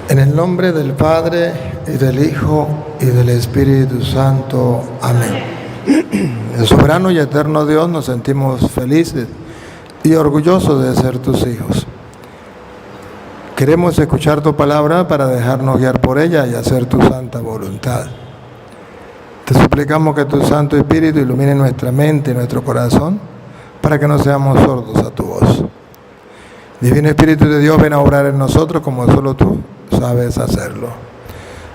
En el nombre del Padre, y del Hijo, y del Espíritu Santo. Amén. El soberano y eterno Dios, nos sentimos felices y orgullosos de ser tus hijos. Queremos escuchar tu palabra para dejarnos guiar por ella y hacer tu santa voluntad. Te suplicamos que tu Santo Espíritu ilumine nuestra mente y nuestro corazón para que no seamos sordos a tu voz. Divino Espíritu de Dios, ven a obrar en nosotros como solo tú sabes hacerlo.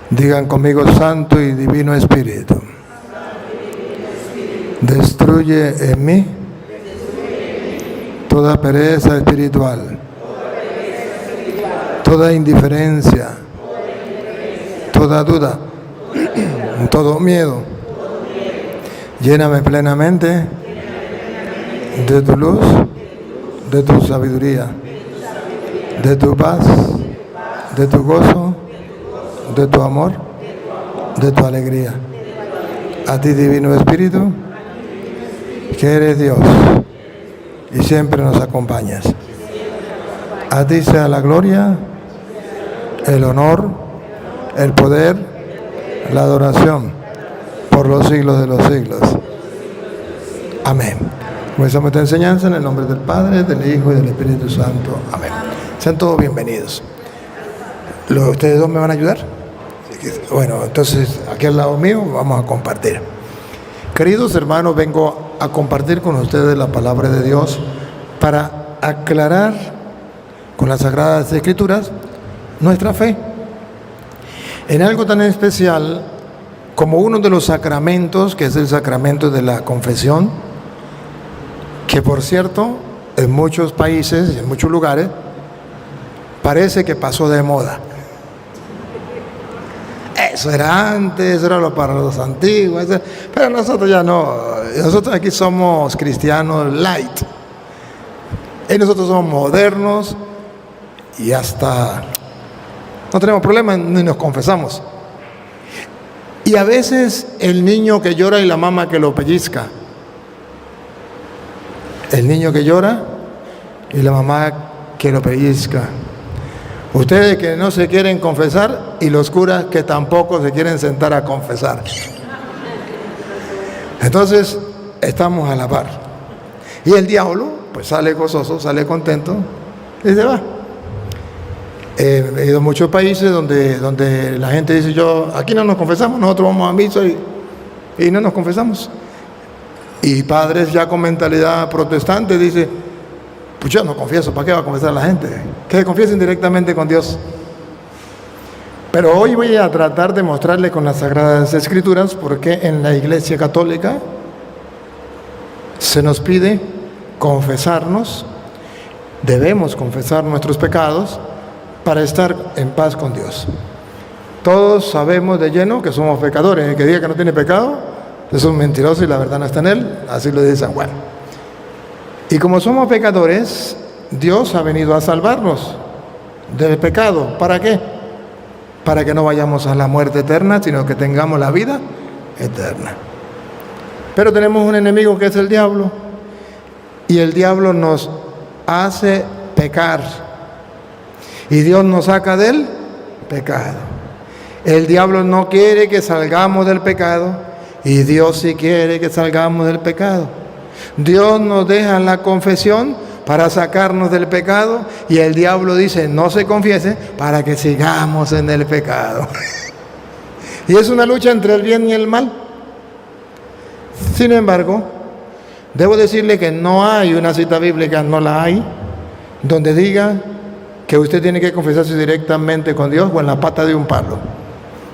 Digan conmigo: Santo y Divino Espíritu, destruye en mí toda pereza espiritual, toda indiferencia, toda duda, todo miedo. Lléname plenamente de tu luz, de tu sabiduría, de tu paz, de tu gozo, de tu amor, de tu alegría. A ti, Divino Espíritu, que eres Dios y siempre nos acompañas. A ti sea la gloria, el honor, el poder, la adoración por los siglos de los siglos. Amén. Comenzamos esta enseñanza en el nombre del Padre, del Hijo y del Espíritu Santo. Amén. Sean todos bienvenidos. ¿Ustedes dos me van a ayudar? Bueno, entonces aquí al lado mío vamos a compartir. Queridos hermanos, vengo a compartir con ustedes la palabra de Dios para aclarar con las Sagradas Escrituras nuestra fe en algo tan especial como uno de los sacramentos, que es el sacramento de la confesión, que por cierto en muchos países y en muchos lugares parece que pasó de moda. Eso era antes, eso era lo para los antiguos, pero nosotros ya no. Nosotros aquí somos cristianos light. Y nosotros somos modernos y hasta no tenemos problema ni nos confesamos. Y a veces el niño que llora y la mamá que lo pellizca. El niño que llora y la mamá que lo pellizca. Ustedes que no se quieren confesar y los curas que tampoco se quieren sentar a confesar. Entonces, estamos a la par. Y el diablo, pues sale gozoso, sale contento y se va. He ido a muchos países donde la gente dice: aquí no nos confesamos, nosotros vamos a misa y no nos confesamos. Y padres ya con mentalidad protestante dicen: pues yo no confieso, ¿para qué va a confesar la gente? Que se confiesen directamente con Dios. Pero hoy voy a tratar de mostrarle con las Sagradas Escrituras por qué en la Iglesia Católica se nos pide confesarnos, debemos confesar nuestros pecados para estar en paz con Dios. Todos sabemos de lleno que somos pecadores. El que diga que no tiene pecado es un mentiroso y la verdad no está en él. Así lo dice San Juan. Y como somos pecadores, Dios ha venido a salvarnos del pecado. ¿Para qué? Para que no vayamos a la muerte eterna, sino que tengamos la vida eterna. Pero tenemos un enemigo que es el diablo. Y el diablo nos hace pecar. Y Dios nos saca del pecado. El diablo no quiere que salgamos del pecado. Y Dios sí quiere que salgamos del pecado. Dios nos deja la confesión para sacarnos del pecado y el diablo dice: no se confiese para que sigamos en el pecado. Y es una lucha entre el bien y el mal. Sin embargo, debo decirle que no hay una cita bíblica, no la hay, donde diga que usted tiene que confesarse directamente con Dios o en la pata de un palo.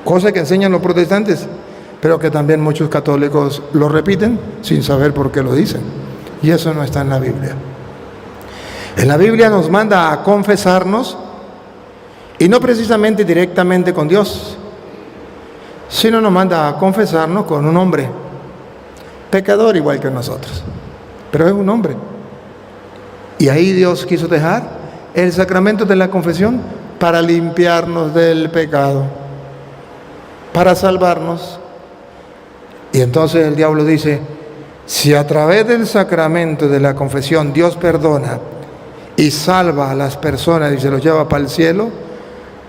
Cosa que enseñan los protestantes, pero que también muchos católicos lo repiten sin saber por qué lo dicen. Y eso no está en la Biblia. En la Biblia nos manda a confesarnos, y no precisamente directamente con Dios, sino nos manda a confesarnos con un hombre, pecador igual que nosotros, pero es un hombre. Y ahí Dios quiso dejar el sacramento de la confesión para limpiarnos del pecado, para salvarnos. Y entonces el diablo dice: si a través del sacramento de la confesión Dios perdona y salva a las personas y se los lleva para el cielo,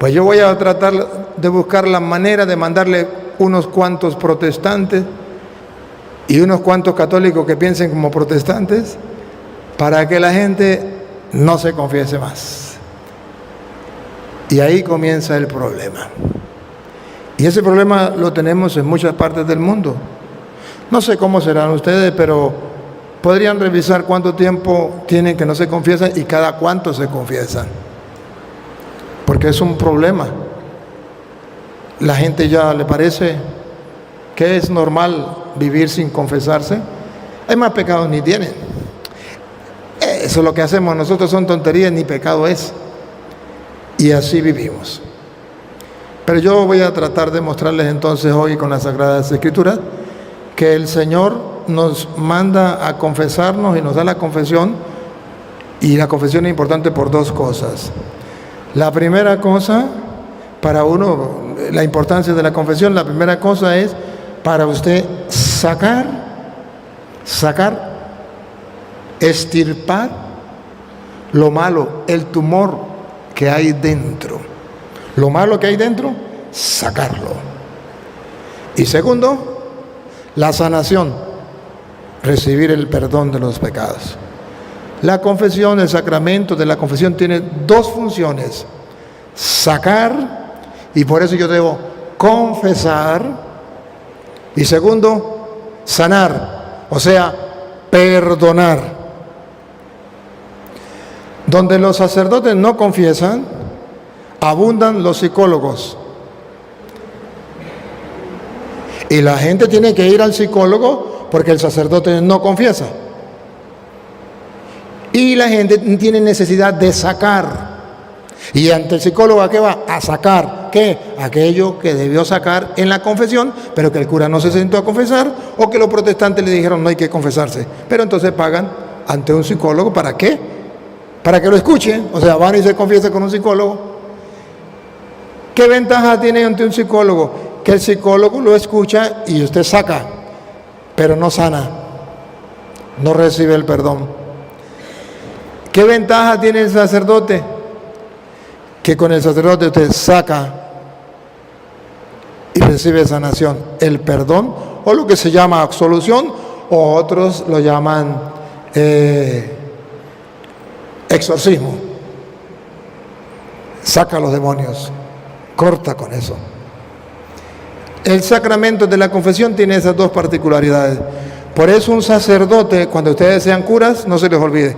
Pues yo voy a tratar de buscar la manera de mandarle unos cuantos protestantes y unos cuantos católicos que piensen como protestantes para que la gente no se confiese más. Y ahí comienza el problema. Y ese problema lo tenemos en muchas partes del mundo. No sé cómo serán ustedes, pero podrían revisar cuánto tiempo tienen que no se confiesan y cada cuánto se confiesan. Porque es un problema. La gente ya le parece que es normal vivir sin confesarse. Hay más pecados ni tienen. Eso es lo que hacemos nosotros, son tonterías, ni pecado es. Y así vivimos. Pero yo voy a tratar de mostrarles entonces hoy con las Sagradas Escrituras que el Señor nos manda a confesarnos y nos da la confesión, y la confesión es importante por dos cosas. La primera cosa, para uno, la importancia de la confesión, la primera cosa es para usted sacar, extirpar lo malo, el tumor que hay dentro. Lo malo que hay dentro, sacarlo. Y segundo, la sanación, recibir el perdón de los pecados. La confesión, el sacramento de la confesión tiene dos funciones: sacar, y por eso yo debo confesar, y segundo, sanar, o sea, perdonar. Donde los sacerdotes no confiesan, abundan los psicólogos. Y la gente tiene que ir al psicólogo porque el sacerdote no confiesa. Y la gente tiene necesidad de sacar. Y ante el psicólogo, ¿a qué va? A sacar. ¿Qué? Aquello que debió sacar en la confesión, pero que el cura no se sentó a confesar, o que los protestantes le dijeron no hay que confesarse. Pero entonces pagan ante un psicólogo. ¿Para qué? Para que lo escuchen. O sea, van y se confiesan con un psicólogo. ¿Qué ventaja tiene ante un psicólogo? Que el psicólogo lo escucha y usted saca, pero no sana, no recibe el perdón. ¿Qué ventaja tiene el sacerdote? Que con el sacerdote usted saca y recibe sanación, el perdón, o lo que se llama absolución, o otros lo llaman exorcismo. Saca a los demonios, corta con eso. El sacramento de la confesión tiene esas dos particularidades. Por eso un sacerdote, cuando ustedes sean curas, no se les olvide,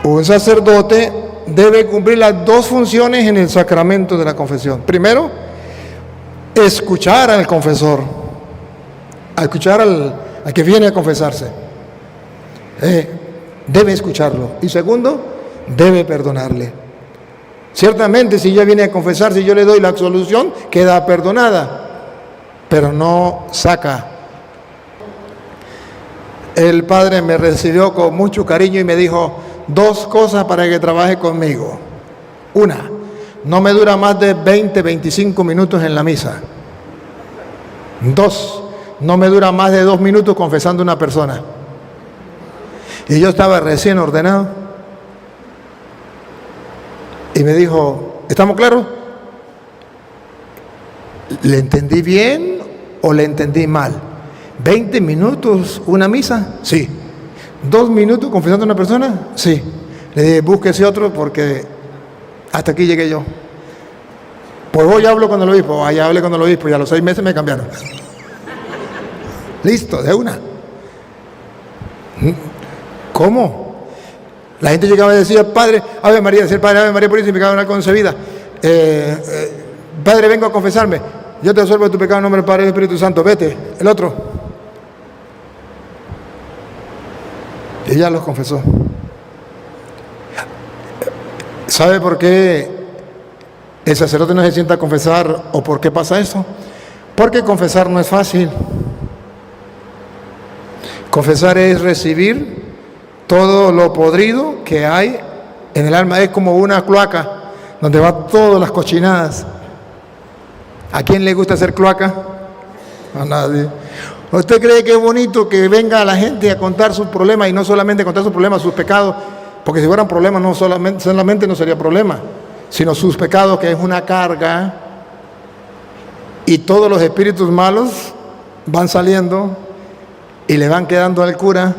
un sacerdote debe cumplir las dos funciones en el sacramento de la confesión. Primero, escuchar al confesor, a escuchar al que viene a confesarse. Debe escucharlo. Y segundo, debe perdonarle. Ciertamente, si ella viene a confesarse y yo le doy la absolución, queda perdonada, pero no saca. El padre me recibió con mucho cariño y me dijo dos cosas para que trabaje conmigo. Una, no me dura más de 20-25 minutos en la misa. Dos, no me dura más de 2 minutos confesando a una persona. Y yo estaba recién ordenado. Y me dijo, ¿estamos claros? ¿Le entendí bien o le entendí mal? ¿20 minutos una misa? Sí. ¿2 minutos confesando a una persona? Sí. Le dije, búsquese otro porque hasta aquí llegué yo. Pues hoy hablo con el obispo, allá hablé con el obispo y a los 6 meses me cambiaron. Listo, de una. ¿Cómo? La gente llegaba y decía, Padre, Ave María, decía el Padre, Ave María Purísima, pecado no concebida. Padre, vengo a confesarme. Yo te absuelvo de tu pecado en nombre del Padre y del Espíritu Santo. Vete. El otro. Y ya los confesó. ¿Sabe por qué el sacerdote no se sienta a confesar o por qué pasa eso? Porque confesar no es fácil. Confesar es recibir todo lo podrido que hay en el alma. Es como una cloaca donde van todas las cochinadas. ¿A quién le gusta hacer cloaca? A nadie. ¿Usted cree que es bonito que venga la gente a contar sus problemas y no solamente contar sus problemas, sus pecados? Porque si fueran problemas, no solamente no sería problema. sino sus pecados, que es una carga, y todos los espíritus malos van saliendo y le van quedando al cura.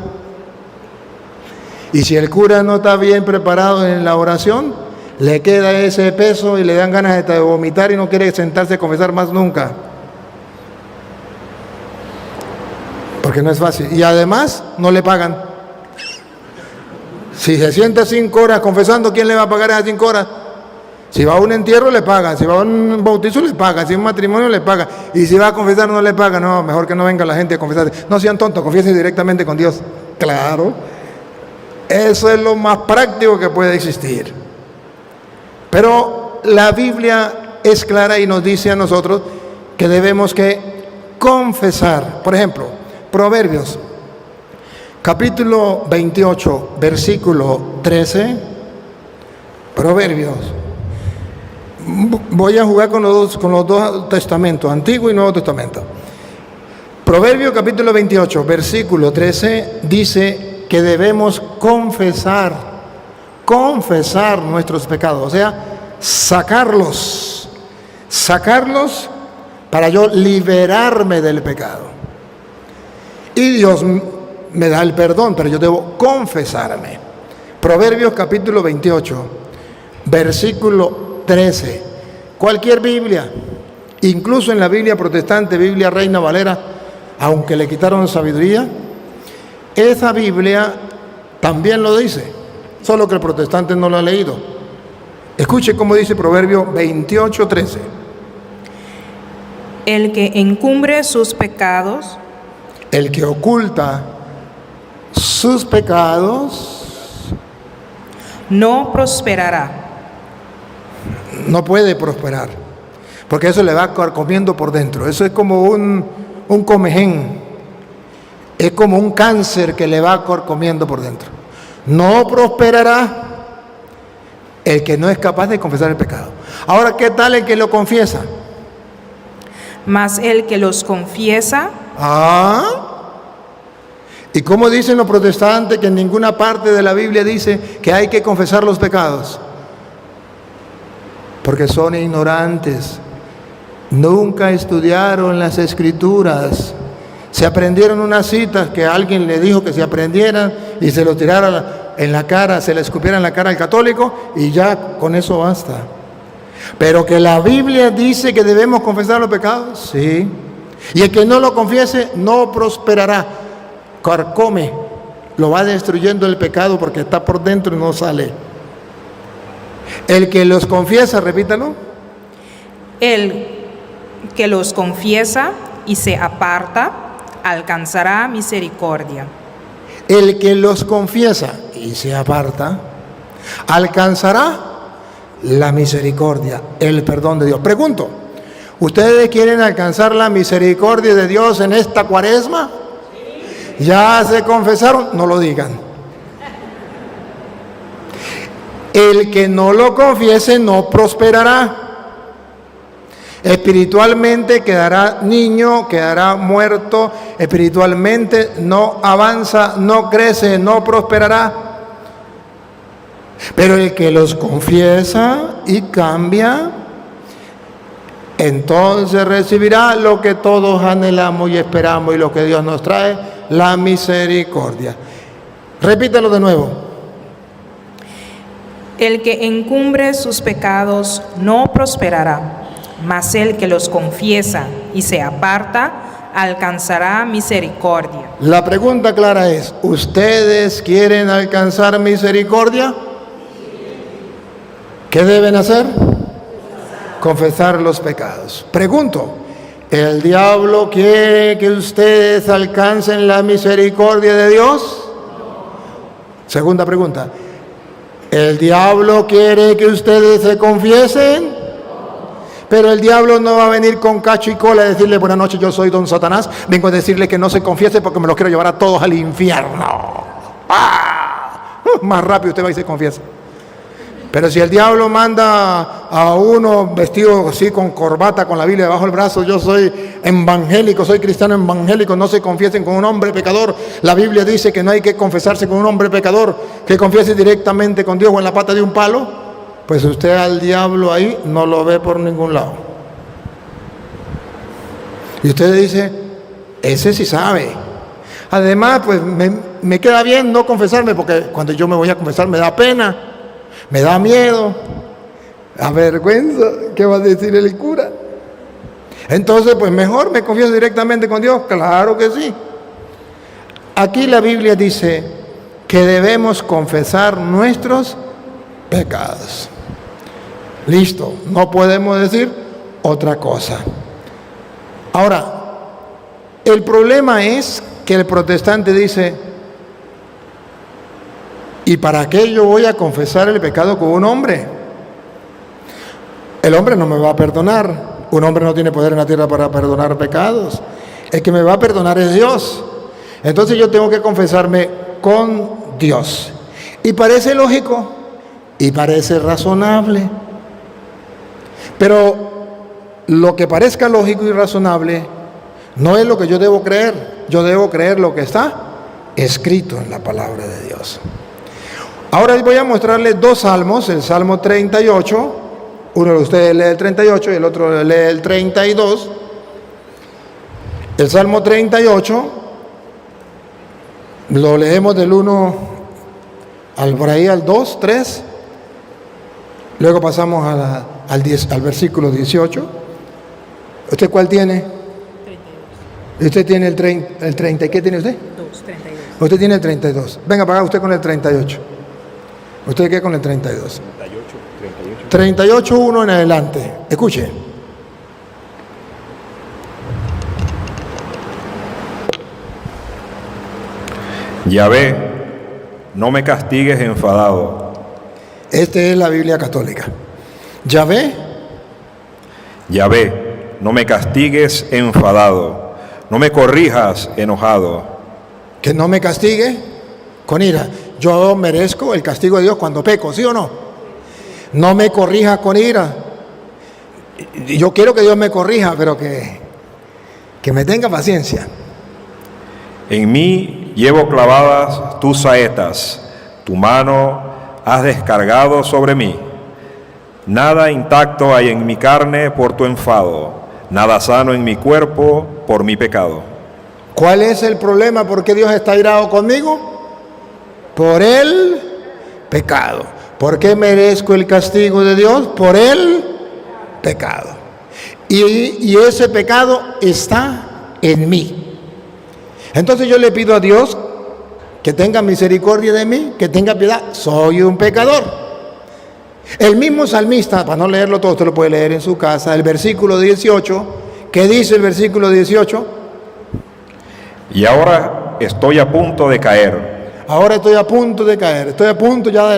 Y si el cura no está bien preparado en la oración, le queda ese peso y le dan ganas de vomitar y no quiere sentarse a confesar más nunca. Porque no es fácil. Y además no le pagan. Si se sienta 5 horas confesando, ¿quién le va a pagar esas 5 horas? Si va a un entierro le pagan, si va a un bautizo le pagan, si va a un matrimonio le pagan, y si va a confesar no le pagan. No, mejor que no venga la gente a confesar. No sean tontos, confiesen directamente con Dios. Claro, eso es lo más práctico que puede existir. Pero la Biblia es clara y nos dice a nosotros que debemos que confesar. Por ejemplo, Proverbios, capítulo 28, versículo 13. Proverbios. Voy a jugar con los dos testamentos, Antiguo y Nuevo Testamento. Proverbios capítulo 28, versículo 13, dice que debemos confesar nuestros pecados, o sea, sacarlos para yo liberarme del pecado. Y Dios me da el perdón, pero yo debo confesarme. Proverbios capítulo 28, versículo 13. Cualquier Biblia, incluso en la Biblia protestante, Biblia Reina Valera, aunque le quitaron sabiduría, esa Biblia también lo dice, solo que el protestante no lo ha leído. Escuche cómo dice Proverbio 28, 13. El que encumbre sus pecados, el que oculta sus pecados, no prosperará. No puede prosperar, porque eso le va comiendo por dentro. Eso es como un comején, es como un cáncer que le va comiendo por dentro. No prosperará el que no es capaz de confesar el pecado. Ahora, ¿qué tal el que lo confiesa? Mas el que los confiesa. ¿Y cómo dicen los protestantes que en ninguna parte de la Biblia dice que hay que confesar los pecados? Porque son ignorantes, nunca estudiaron las Escrituras, se aprendieron unas citas que alguien le dijo que se aprendieran y se lo tirara en la cara, se le escupiera en la cara al católico y ya con eso basta. Pero que la Biblia dice que debemos confesar los pecados, sí. Y el que no lo confiese no prosperará, carcome, lo va destruyendo el pecado porque está por dentro y no sale. El que los confiesa, repítalo. El que los confiesa y se aparta, alcanzará misericordia. El que los confiesa y se aparta, alcanzará la misericordia, el perdón de Dios. Pregunto, ¿ustedes quieren alcanzar la misericordia de Dios en esta cuaresma? ¿Ya se confesaron? No lo digan. El que no lo confiese no prosperará. Espiritualmente quedará niño, quedará muerto. Espiritualmente no avanza, no crece, no prosperará. Pero el que los confiesa y cambia, entonces recibirá lo que todos anhelamos y esperamos y lo que Dios nos trae, la misericordia. Repítalo de nuevo. El que encumbre sus pecados no prosperará, mas el que los confiesa y se aparta alcanzará misericordia. La pregunta clara es, ¿ustedes quieren alcanzar misericordia? ¿Qué deben hacer? Confesar los pecados. Pregunto, ¿el diablo quiere que ustedes alcancen la misericordia de Dios? Segunda pregunta, ¿el diablo quiere que ustedes se confiesen? Pero el diablo no va a venir con cacho y cola a decirle, buenas noches, yo soy don Satanás, vengo a decirle que no se confiese porque me los quiero llevar a todos al infierno. Más rápido usted va y se confiesa. Pero si el diablo manda a uno vestido así con corbata, con la Biblia debajo del brazo, yo soy evangélico, soy cristiano evangélico, no se confiesen con un hombre pecador. La Biblia dice que no hay que confesarse con un hombre pecador, que confiese directamente con Dios o en la pata de un palo. pues usted al diablo ahí no lo ve por ningún lado. Y usted dice, ese sí sabe. Además, pues me queda bien no confesarme, porque cuando yo me voy a confesar me da pena, me da miedo, avergüenza, ¿qué va a decir el cura? Entonces, pues mejor me confieso directamente con Dios. Claro que sí. Aquí la Biblia dice que debemos confesar nuestros pecados. Listo, no podemos decir otra cosa. Ahora, el problema es que el protestante dice, ¿y para qué yo voy a confesar el pecado con un hombre? El hombre no me va a perdonar. Un hombre no tiene poder en la tierra para perdonar pecados. El que me va a perdonar es Dios. Entonces yo tengo que confesarme con Dios. Y parece lógico y parece razonable. Pero lo que parezca lógico y razonable no es lo que yo debo creer. Yo debo creer lo que está escrito en la palabra de Dios. Ahora voy a mostrarles dos salmos, el Salmo 38, uno de ustedes lee el 38 y el otro lee el 32. El Salmo 38 lo leemos del 1 por ahí al 2, 3. Luego pasamos al versículo 18. ¿Usted cuál tiene? 32. Usted tiene el 30. ¿Qué tiene usted? 32. Usted tiene el 32. Venga para acá usted con el 38. ¿Usted qué con el 32? 38, 1 en adelante. Escuche. Yahvé, no me castigues enfadado. Esta es la Biblia católica. Yahvé, no me castigues enfadado. No me corrijas enojado. que no me castigue con ira. Yo merezco el castigo de Dios cuando peco, ¿sí o no? No me corrija con ira. Yo quiero que Dios me corrija, pero que me tenga paciencia. En mí llevo clavadas tus saetas. Tu mano has descargado sobre mí. Nada intacto hay en mi carne por tu enfado. Nada sano en mi cuerpo por mi pecado. ¿Cuál es el problema? ¿Por qué Dios está airado conmigo? Por el pecado. ¿Por qué merezco el castigo de Dios? Por el pecado. Y ese pecado está en mí. Entonces yo le pido a Dios que tenga misericordia de mí, que tenga piedad. Soy un pecador. El mismo salmista, para no leerlo todo, usted lo puede leer en su casa, el versículo 18, ¿qué dice el versículo 18? Y ahora estoy a punto de caer. Ahora estoy a punto de caer, estoy a punto ya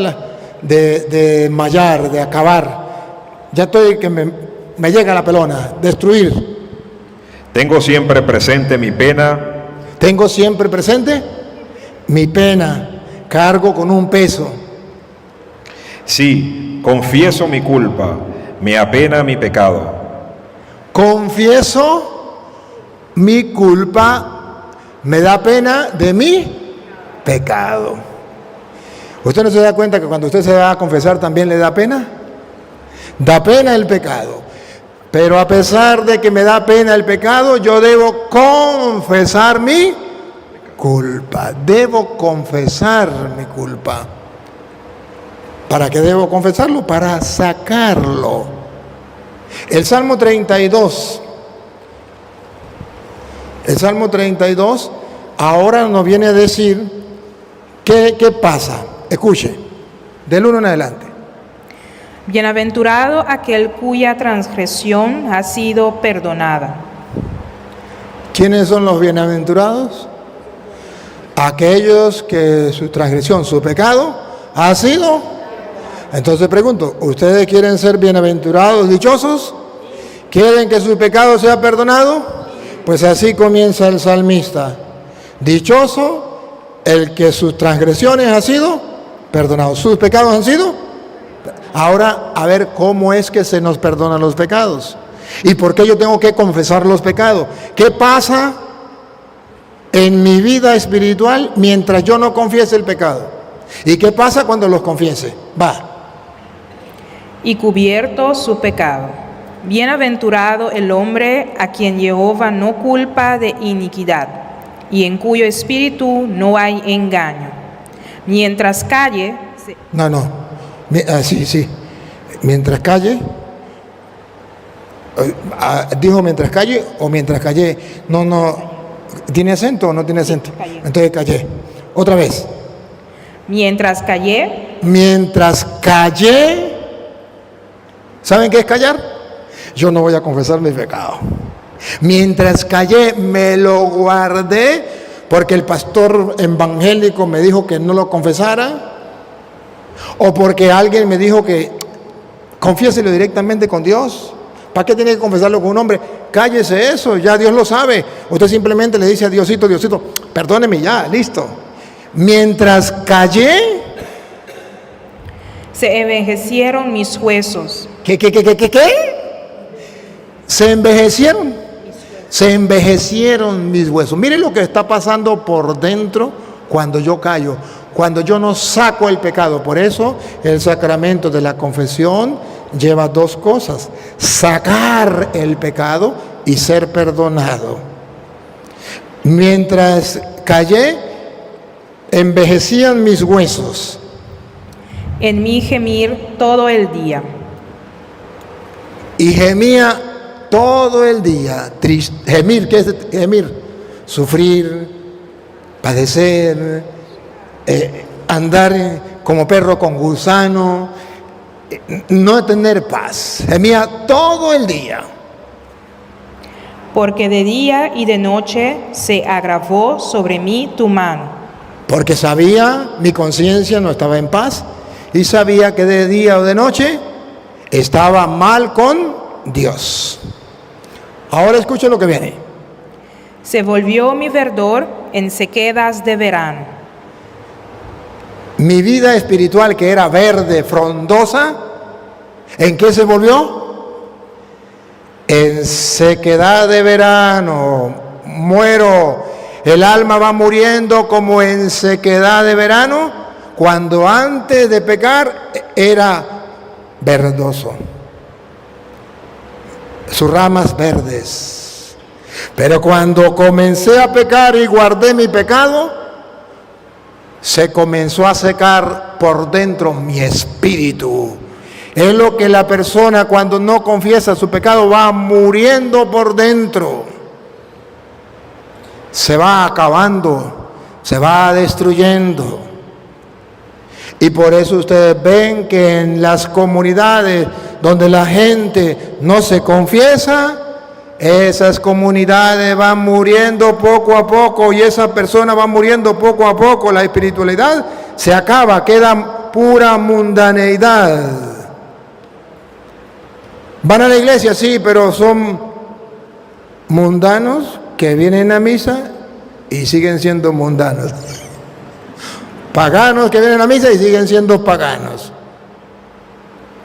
de mallar, de acabar. Ya estoy que me llega la pelona, destruir. Tengo siempre presente mi pena. Tengo siempre presente mi pena, cargo con un peso. Sí, confieso mi culpa, me apena mi pecado. Confieso mi culpa, me da pena de mi pecado. ¿Usted no se da cuenta que cuando usted se va a confesar también le da pena? Da pena el pecado. Pero a pesar de que me da pena el pecado, yo debo confesar mi culpa. Debo confesar mi culpa. ¿Para qué debo confesarlo? Para sacarlo. El Salmo 32. El Salmo 32 ahora nos viene a decir qué pasa. Escuche, del 1 en adelante. Bienaventurado aquel cuya transgresión ha sido perdonada. ¿Quiénes son los bienaventurados? Aquellos que su transgresión, su pecado, ha sido. Entonces pregunto, ¿ustedes quieren ser bienaventurados, dichosos? ¿Quieren que su pecado sea perdonado? Pues así comienza el salmista. Dichoso el que sus transgresiones han sido perdonados. ¿Sus pecados han sido? Ahora, a ver cómo es que se nos perdonan los pecados. ¿Y por qué yo tengo que confesar los pecados? ¿Qué pasa en mi vida espiritual mientras yo no confiese el pecado? ¿Y qué pasa cuando los confiese? y cubierto su pecado. Bienaventurado el hombre a quien Jehová no culpa de iniquidad, y en cuyo espíritu no hay engaño. Mientras calle... Sí. Mientras calle... ¿Dijo mientras calle o mientras callé? No. ¿Tiene acento o no tiene acento? Callé. Entonces callé. Otra vez. Mientras callé... Mientras callé. ¿Saben qué es callar? Yo no voy a confesar mi pecado. Mientras callé, me lo guardé porque el pastor evangélico me dijo que no lo confesara, o porque alguien me dijo que confiéselo directamente con Dios. ¿Para qué tiene que confesarlo con un hombre? Cállese eso, ya Dios lo sabe. Usted simplemente le dice a Diosito, perdóneme ya, listo. Mientras callé, se envejecieron mis huesos. ¿Qué? Se envejecieron mis huesos. Miren lo que está pasando por dentro cuando yo callo, cuando yo no saco el pecado. Por eso el sacramento de la confesión lleva dos cosas: sacar el pecado y ser perdonado. Mientras callé, envejecían mis huesos. En mí gemir todo el día. Y gemía todo el día. Gemir, ¿qué es gemir? Sufrir, padecer, andar como perro con gusano, no tener paz. Gemía todo el día. Porque de día y de noche se agravó sobre mí tu mano. Porque sabía, mi conciencia no estaba en paz, y sabía que de día o de noche estaba mal con Dios. Ahora escuchen lo que viene. Se volvió mi verdor en sequedas de verano. Mi vida espiritual, que era verde, frondosa, ¿en qué se volvió? En sequedad de verano. Muero. El alma va muriendo como en sequedad de verano, cuando antes de pecar era verdoso, sus ramas verdes. Pero cuando comencé a pecar y guardé mi pecado, se comenzó a secar por dentro mi espíritu. Es lo que la persona, cuando no confiesa su pecado, va muriendo por dentro. Se va acabando, se va destruyendo. Y por eso ustedes ven que en las comunidades donde la gente no se confiesa, esas comunidades van muriendo poco a poco, y esa persona va muriendo poco a poco. La espiritualidad se acaba, queda pura mundaneidad. Van a la iglesia, sí, pero son mundanos que vienen a misa y siguen siendo mundanos. Paganos que vienen a misa y siguen siendo paganos,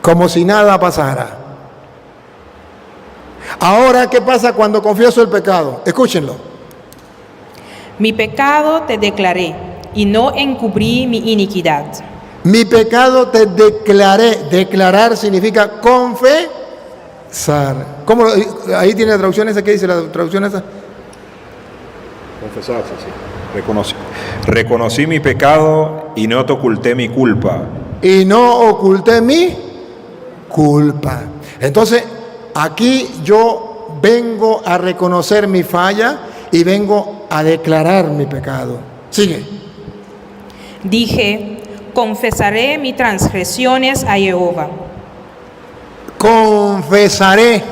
como si nada pasara. Ahora, ¿qué pasa cuando confieso el pecado? Escúchenlo. Mi pecado te declaré y no encubrí mi iniquidad. Mi pecado te declaré. Declarar significa confesar. ¿Cómo? Ahí tiene la traducción esa. ¿Qué dice la traducción esa? Confesarse, sí. Reconocí mi pecado y no te oculté mi culpa. Y no oculté mi culpa. Entonces, aquí yo vengo a reconocer mi falla y vengo a declarar mi pecado. Sigue. Dije, confesaré mis transgresiones a Jehová. Confesaré.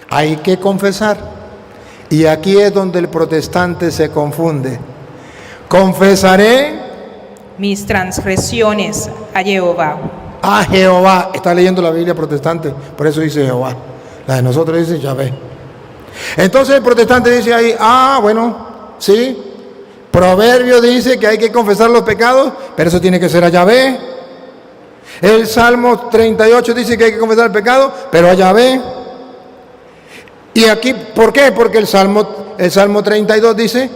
Hay que confesar. Y aquí es donde el protestante se confunde. Confesaré mis transgresiones a Jehová. A Jehová. Está leyendo la Biblia protestante, por eso dice Jehová. La de nosotros dice Yahvé. Entonces el protestante dice ahí, bueno, sí. Proverbio dice que hay que confesar los pecados, pero eso tiene que ser a Yahvé. El Salmo 38 dice que hay que confesar el pecado, pero a Yahvé. Y aquí, ¿por qué? Porque el Salmo 32 dice,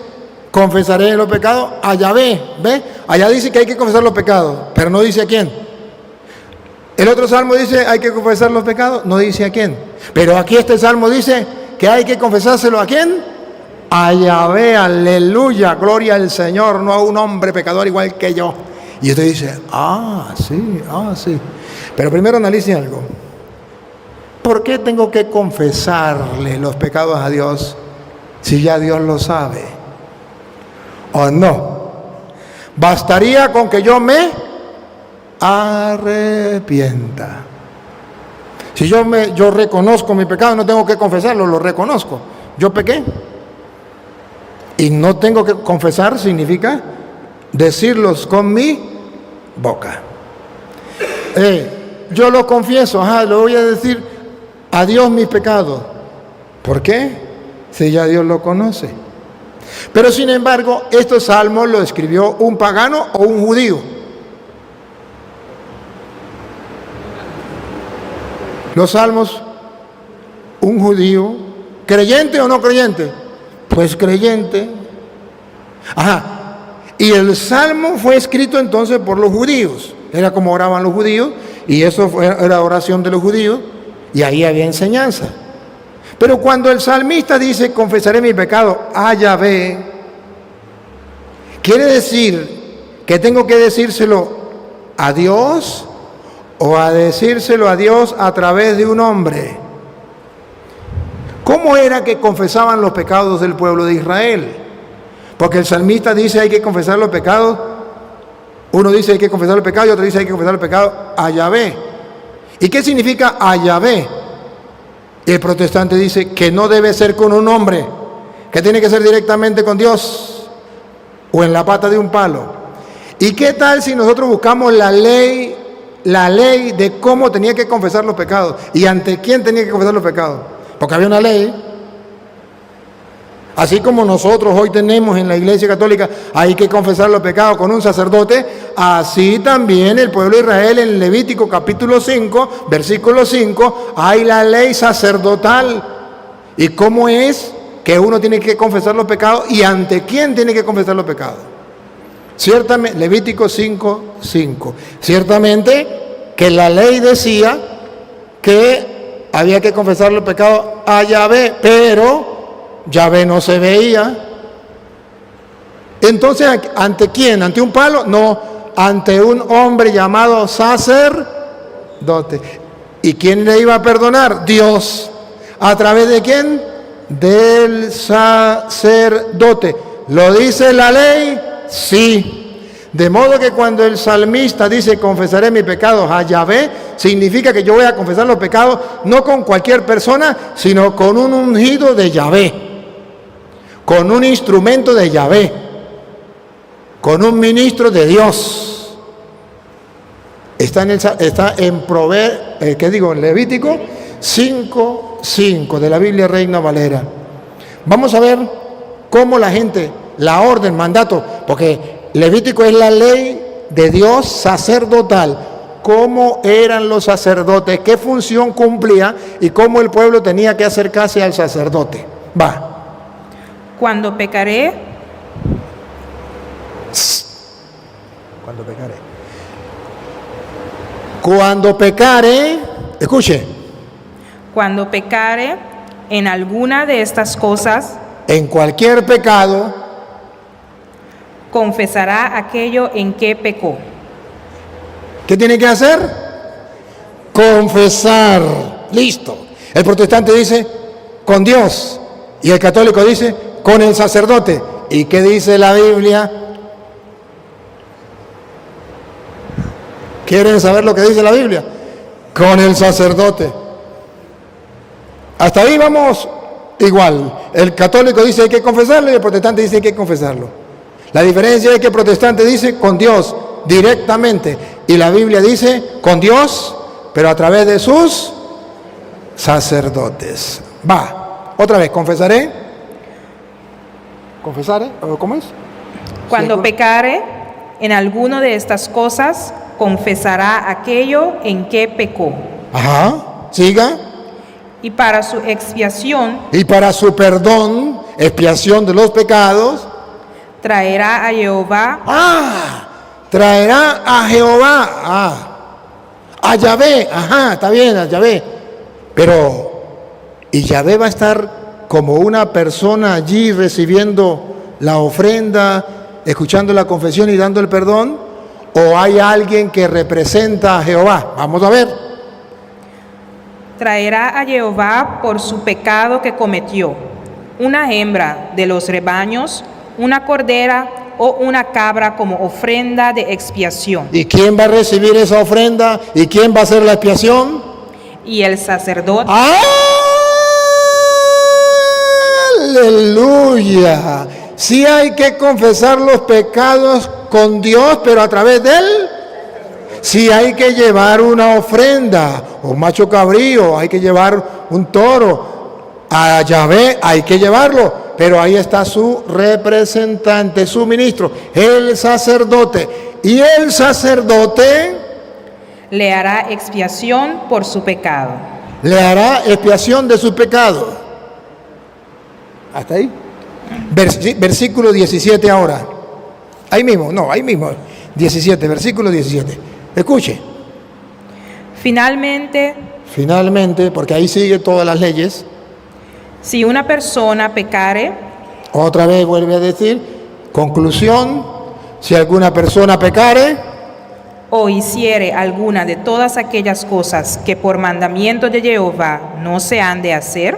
confesaré los pecados a Yahvé. ¿Ve? Allá dice que hay que confesar los pecados, pero no dice a quién. El otro salmo dice, hay que confesar los pecados, no dice a quién. Pero aquí este salmo dice que hay que confesárselo a quién. A Yahvé, aleluya, gloria al Señor, no a un hombre pecador igual que yo. Y usted dice, sí. Pero primero analice algo. ¿Por qué tengo que confesarle los pecados a Dios si ya Dios lo sabe? ¿O no? Bastaría con que yo me arrepienta. Si yo reconozco mi pecado, no tengo que confesarlo, lo reconozco. Yo pequé. Y no tengo que confesar significa decirlos con mi boca. Yo lo confieso, le voy a decir a Dios mis pecados. ¿Por qué? Si ya Dios lo conoce. Pero sin embargo, estos salmos lo escribió un pagano o un judío. Los salmos, un judío, ¿creyente o no creyente? Pues creyente. Y el salmo fue escrito entonces por los judíos. Era como oraban los judíos, y eso era oración de los judíos, y ahí había enseñanza. Pero cuando el salmista dice, confesaré mi pecado a Yahvé, quiere decir que tengo que decírselo a Dios o a decírselo a Dios a través de un hombre. ¿Cómo era que confesaban los pecados del pueblo de Israel? Porque el salmista dice hay que confesar los pecados. Uno dice hay que confesar los pecados y otro dice hay que confesar los pecados a Yahvé. ¿Y qué significa a Yahvé? Y el protestante dice que no debe ser con un hombre, que tiene que ser directamente con Dios o en la pata de un palo. ¿Y qué tal si nosotros buscamos la ley de cómo tenía que confesar los pecados y ante quién tenía que confesar los pecados? Porque había una ley. Así como nosotros hoy tenemos en la Iglesia Católica, hay que confesar los pecados con un sacerdote, así también el pueblo de Israel en Levítico capítulo 5, versículo 5, hay la ley sacerdotal. ¿Y cómo es que uno tiene que confesar los pecados y ante quién tiene que confesar los pecados? Ciertamente, Levítico 5, 5. Ciertamente que la ley decía que había que confesar los pecados a Yahvé, pero Yahvé no se veía. Entonces, ¿ante quién? ¿Ante un palo? No, ante un hombre llamado sacerdote. ¿Y quién le iba a perdonar? Dios. ¿A través de quién? Del sacerdote. ¿Lo dice la ley? Sí. De modo que cuando el salmista dice confesaré mis pecados a Yahvé, significa que yo voy a confesar los pecados no con cualquier persona, sino con un ungido de Yahvé, con un instrumento de Yahvé, con un ministro de Dios. Está en Levítico 5:5 de la Biblia Reina Valera. Vamos a ver cómo la gente, la orden, mandato, porque Levítico es la ley de Dios sacerdotal. Cómo eran los sacerdotes, qué función cumplía y cómo el pueblo tenía que acercarse al sacerdote. Cuando pecaré, escuche. Cuando pecare en alguna de estas cosas, en cualquier pecado, confesará aquello en que pecó. ¿Qué tiene que hacer? Confesar. Listo. El protestante dice con Dios y el católico dice con el sacerdote. ¿Y qué dice la Biblia? ¿Quieren saber lo que dice la Biblia? Con el sacerdote. Hasta ahí vamos igual. El católico dice hay que confesarlo y el protestante dice hay que confesarlo. La diferencia es que el protestante dice con Dios directamente y la Biblia dice con Dios, pero a través de sus sacerdotes. Otra vez, confesaré. ¿Cómo es? Cuando pecare en alguno de estas cosas, confesará aquello en que pecó. Siga. Y para su expiación. Y para su perdón, expiación de los pecados. Traerá a Jehová. Traerá a Jehová. A Yahvé, ajá, está bien, a Yahvé. Pero, ¿y Yahvé va a estar como una persona allí recibiendo la ofrenda, escuchando la confesión y dando el perdón? ¿O hay alguien que representa a Jehová? Vamos a ver. Traerá a Jehová por su pecado que cometió una hembra de los rebaños, una cordera o una cabra como ofrenda de expiación. ¿Y quién va a recibir esa ofrenda? ¿Y quién va a hacer la expiación? Y el sacerdote ¡Aleluya! Sí hay que confesar los pecados con Dios, pero a través de Él. Sí hay que llevar una ofrenda, un macho cabrío, hay que llevar un toro. A Yahvé hay que llevarlo, pero ahí está su representante, su ministro, el sacerdote. Y el sacerdote le hará expiación por su pecado. le hará expiación de su pecado. ¿Hasta ahí? Versículo 17 ahora. Ahí mismo, 17, versículo 17. Escuche. Finalmente, porque ahí sigue todas las leyes. si una persona pecare, Otra vez vuelve a decir, conclusión, si alguna persona pecare o hiciere alguna de todas aquellas cosas que por mandamiento de Jehová no se han de hacer,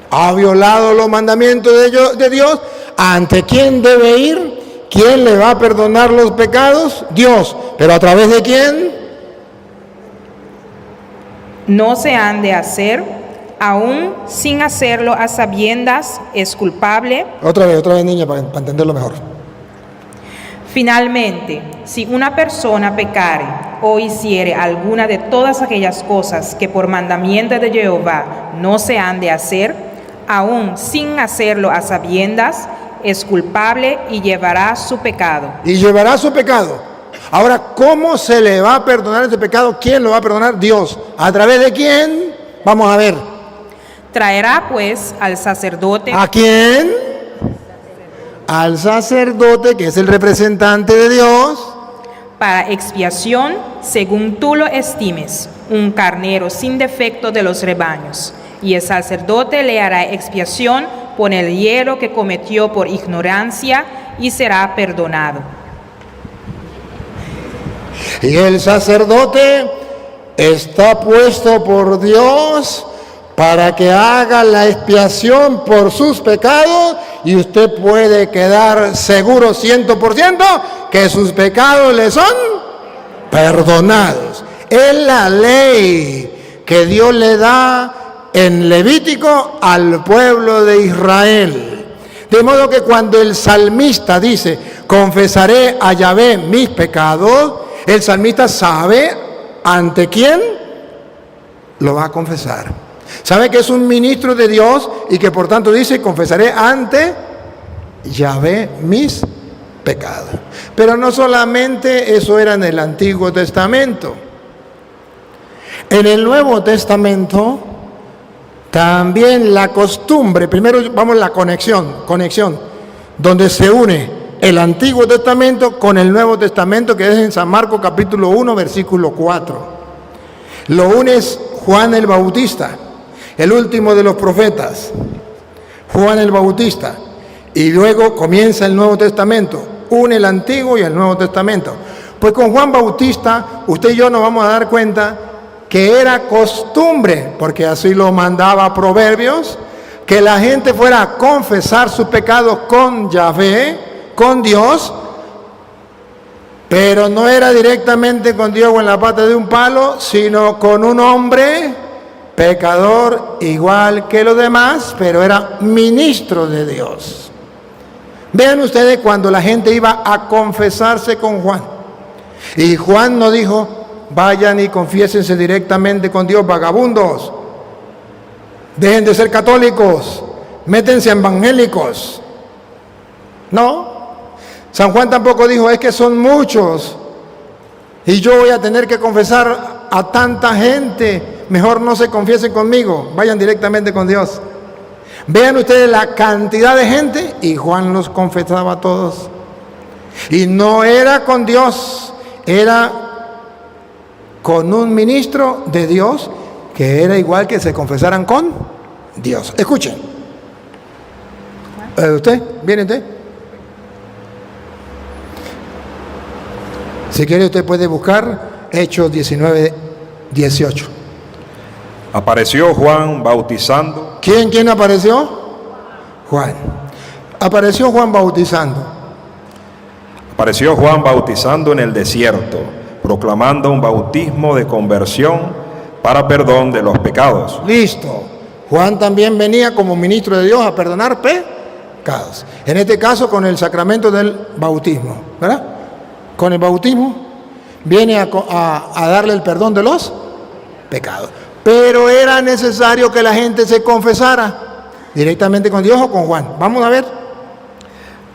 ha violado los mandamientos de Dios, ¿ante quién debe ir? ¿Quién le va a perdonar los pecados? Dios. ¿Pero a través de quién? no se han de hacer, aún sin hacerlo a sabiendas, es culpable. Otra vez niña, para entenderlo mejor. Finalmente, si una persona pecare o hiciere alguna de todas aquellas cosas que por mandamiento de Jehová no se han de hacer, aún sin hacerlo a sabiendas, es culpable y llevará su pecado. Y llevará su pecado. Ahora, ¿cómo se le va a perdonar ese pecado? ¿Quién lo va a perdonar? Dios. ¿A través de quién? Vamos a ver. Traerá pues al sacerdote. ¿A quién? Al sacerdote, que es el representante de Dios, Para expiación, según tú lo estimes, un carnero sin defecto de los rebaños. Y el sacerdote le hará expiación por el hielo que cometió por ignorancia y será perdonado. y el sacerdote está puesto por Dios para que haga la expiación por sus pecados, y usted puede quedar seguro 100% que sus pecados le son perdonados. Es la ley que Dios le da en Levítico al pueblo de Israel. De modo que cuando el salmista dice, confesaré a Yahvé mis pecados, el salmista sabe ante quién lo va a confesar. Sabe que es un ministro de Dios y que por tanto dice, confesaré ante Yahvé mis pecados. Pero no solamente eso era en el Antiguo Testamento. En el Nuevo Testamento también la costumbre, primero vamos a la conexión, donde se une el Antiguo Testamento con el Nuevo Testamento, que es en San Marcos capítulo 1, versículo 4. Lo une Juan el Bautista, el último de los profetas, Juan el Bautista, y luego comienza el Nuevo Testamento, une el Antiguo y el Nuevo Testamento. Pues con Juan Bautista, usted y yo nos vamos a dar cuenta que era costumbre, porque así lo mandaba Proverbios, que la gente fuera a confesar sus pecados con Yahvé, con Dios, pero no era directamente con Dios o en la pata de un palo, sino con un hombre pecador igual que los demás, pero era ministro de Dios. Vean ustedes cuando la gente iba a confesarse con Juan, y Juan no dijo, vayan y confiésense directamente con Dios, vagabundos, dejen de ser católicos, métense a evangélicos. No, San Juan tampoco dijo, es que son muchos y yo voy a tener que confesar a tanta gente, mejor no se confiesen conmigo, vayan directamente con Dios. Vean ustedes la cantidad de gente, y Juan los confesaba a todos. Y no era con Dios, era con un ministro de Dios que era igual que se confesaran con Dios. Escuchen. ¿Usted? ¿Viene usted? Si quiere usted puede buscar Hechos 19, 18. Apareció Juan bautizando. ¿Quién apareció? Juan. Apareció Juan bautizando. Apareció Juan bautizando en el desierto, proclamando un bautismo de conversión para perdón de los pecados. Listo. Juan también venía como ministro de Dios a perdonar pecados. En este caso con el sacramento del bautismo, ¿verdad? Con el bautismo viene a darle el perdón de los pecados. Pero era necesario que la gente se confesara directamente con Dios o con Juan. Vamos a ver.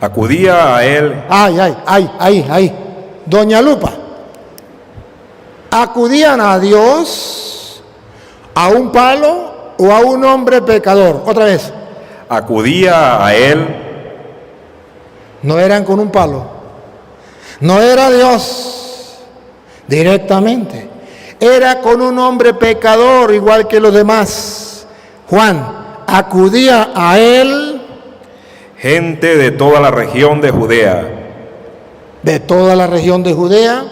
Acudía a él. Ahí. Doña Lupa. Acudían a Dios, a un palo o a un hombre pecador. Otra vez. Acudía a él. No eran con un palo. No era Dios directamente. Era con un hombre pecador igual que los demás. Juan acudía a él. Gente de toda la región de Judea. De toda la región de Judea.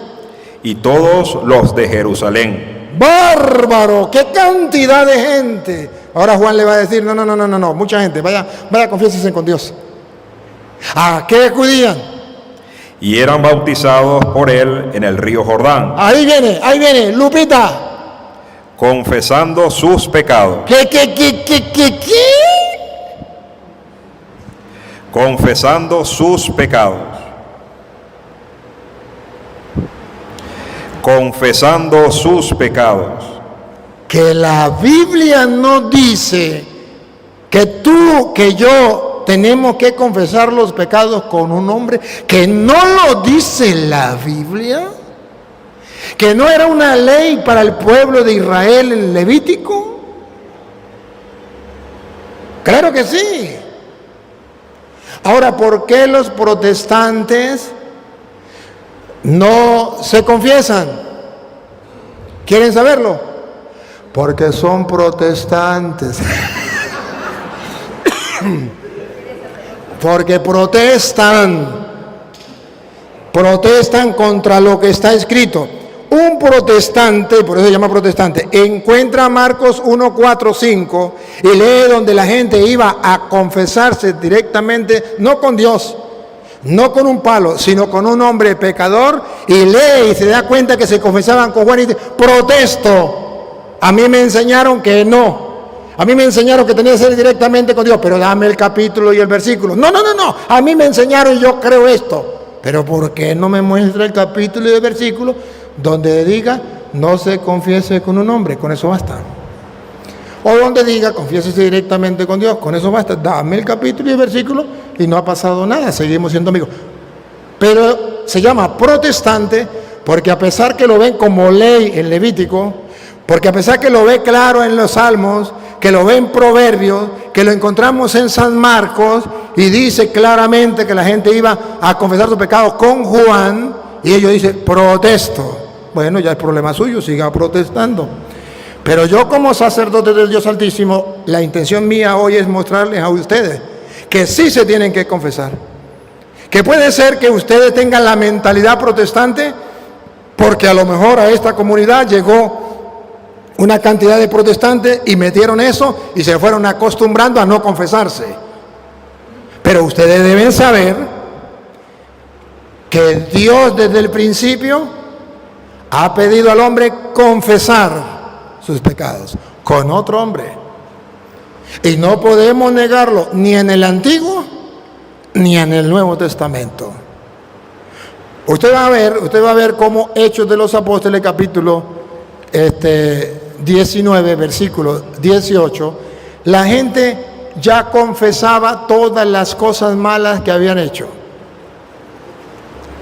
Y todos los de Jerusalén. ¡Bárbaro! ¡Qué cantidad de gente! Ahora Juan le va a decir, no, mucha gente, vaya, confiésese con Dios. ¿A qué acudían? Y eran bautizados por él en el río Jordán. Ahí viene, Lupita. Confesando sus pecados. ¿Qué? Confesando sus pecados. Confesando sus pecados. Que la Biblia no dice que tú, que yo tenemos que confesar los pecados con un hombre, que no lo dice la Biblia, que no era una ley para el pueblo de Israel en Levítico. Claro que sí. Ahora, ¿por qué los protestantes no se confiesan? ¿Quieren saberlo? Porque son protestantes. Porque protestan contra lo que está escrito. Un protestante, por eso se llama protestante, encuentra Marcos 1, 4, 5 y lee donde la gente iba a confesarse directamente, no con Dios, no con un palo, sino con un hombre pecador, y lee y se da cuenta que se confesaban con Juan y dice, protesto, a mí me enseñaron que no. A mí me enseñaron que tenía que ser directamente con Dios, pero dame el capítulo y el versículo. No, a mí me enseñaron y yo creo esto. Pero ¿por qué no me muestra el capítulo y el versículo donde diga no se confiese con un hombre? Con eso basta. O donde diga confiésese directamente con Dios, con eso basta. Dame el capítulo y el versículo y no ha pasado nada, seguimos siendo amigos. Pero se llama protestante porque a pesar que lo ven como ley en Levítico, porque a pesar que lo ve claro en los Salmos, que lo ve en Proverbios, que lo encontramos en San Marcos, y dice claramente que la gente iba a confesar sus pecados con Juan, y ellos dicen, protesto. Bueno, ya es problema suyo, siga protestando. Pero yo como sacerdote del Dios Altísimo, la intención mía hoy es mostrarles a ustedes que sí se tienen que confesar. Que puede ser que ustedes tengan la mentalidad protestante, porque a lo mejor a esta comunidad llegó una cantidad de protestantes y metieron eso y se fueron acostumbrando a no confesarse. Pero ustedes deben saber que Dios desde el principio ha pedido al hombre confesar sus pecados con otro hombre. Y no podemos negarlo ni en el Antiguo ni en el Nuevo Testamento. Usted va a ver cómo Hechos de los Apóstoles, capítulo 19, versículo 18, la gente ya confesaba todas las cosas malas que habían hecho.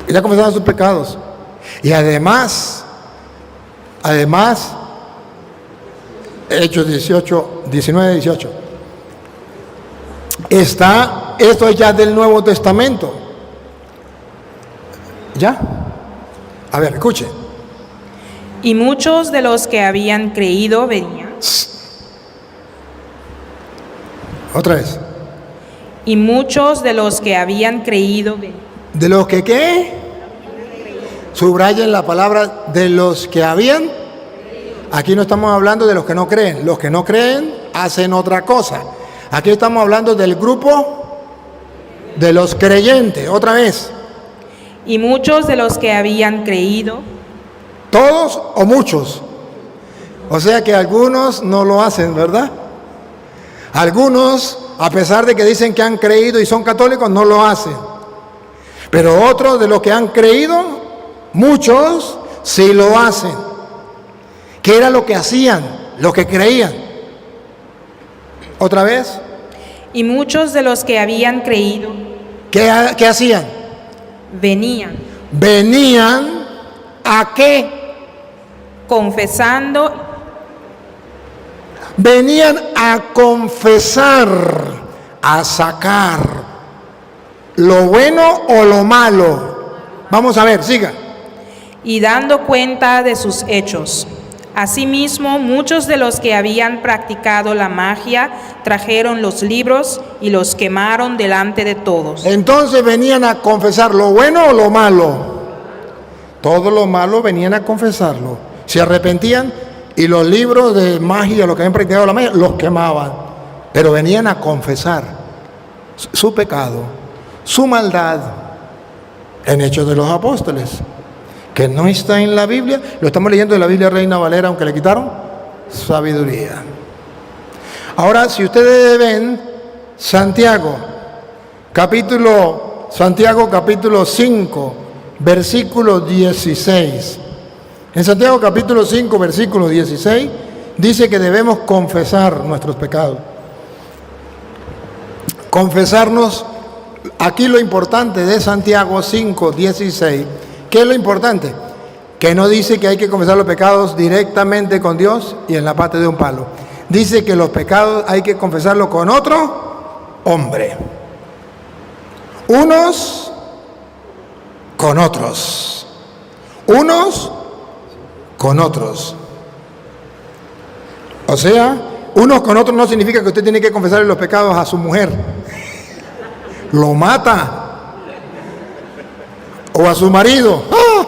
Ya confesaban sus pecados. Y además, Hechos 19, 18. Esto es ya del Nuevo Testamento. ¿Ya? A ver, escuche. Y muchos de los que habían creído venían. Otra vez. Y muchos de los que habían creído venían. ¿De los que qué? Subrayen la palabra de los que habían. Aquí no estamos hablando de los que no creen. Los que no creen hacen otra cosa. Aquí estamos hablando del grupo de los creyentes. Otra vez. Y muchos de los que habían creído. ¿Todos o muchos? O sea que algunos no lo hacen, ¿verdad? Algunos, a pesar de que dicen que han creído y son católicos, no lo hacen. Pero otros de los que han creído, muchos sí lo hacen. ¿Qué era lo que hacían? Los que creían. ¿Otra vez? Y muchos de los que habían creído. ¿Qué hacían? Venían. Venían ¿a qué? Confesando. Venían a confesar, a sacar lo bueno o lo malo. Vamos a ver, siga. Y dando cuenta de sus hechos. Asimismo, muchos de los que habían practicado la magia trajeron los libros y los quemaron delante de todos. Entonces venían a confesar lo bueno o lo malo. Todo lo malo venían a confesarlo. Se arrepentían y los libros de magia, los que habían practicado la magia, los quemaban. Pero venían a confesar su pecado, su maldad, en Hechos de los Apóstoles, que no está en la Biblia. Lo estamos leyendo de la Biblia Reina Valera, aunque le quitaron sabiduría. Ahora, si ustedes ven Santiago capítulo 5, versículo 16. En Santiago capítulo 5, versículo 16, dice que debemos confesar nuestros pecados. Confesarnos. Aquí lo importante de Santiago 5, 16, ¿qué es lo importante? Que no dice que hay que confesar los pecados directamente con Dios y en la pata de un palo. Dice que los pecados hay que confesarlos con otro hombre. Unos con otros. Unos con otros. O sea, unos con otros no significa que usted tiene que confesarle los pecados a su mujer. Lo mata. O a su marido. ¡Ah!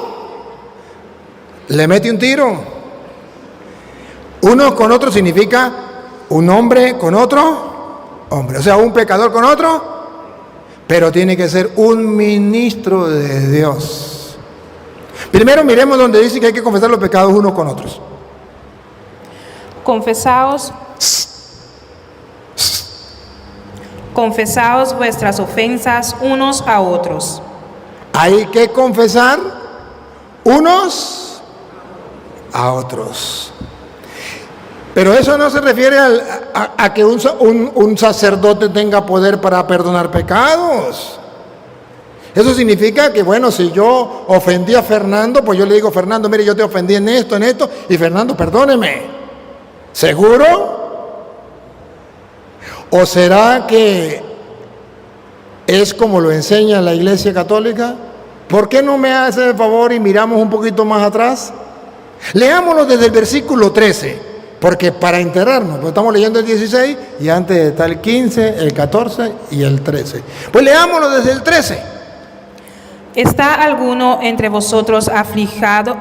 Le mete un tiro. Unos con otros significa un hombre con otro hombre. O sea, un pecador con otro, pero tiene que ser un ministro de Dios. Primero miremos donde dice que hay que confesar los pecados unos con otros. Confesaos vuestras ofensas unos a otros. Hay que confesar unos a otros. Pero eso no se refiere a que un sacerdote tenga poder para perdonar pecados. Eso significa que, bueno, si yo ofendí a Fernando, pues yo le digo, Fernando, mire, yo te ofendí en esto, y Fernando, perdóneme. ¿Seguro? ¿O será que es como lo enseña la Iglesia Católica? ¿Por qué no me hace el favor y miramos un poquito más atrás? Leámoslo desde el versículo 13, porque para enterarnos, pues estamos leyendo el 16 y antes está el 15, el 14 y el 13. Pues leámoslo desde el 13. ¿Está alguno entre vosotros afligido?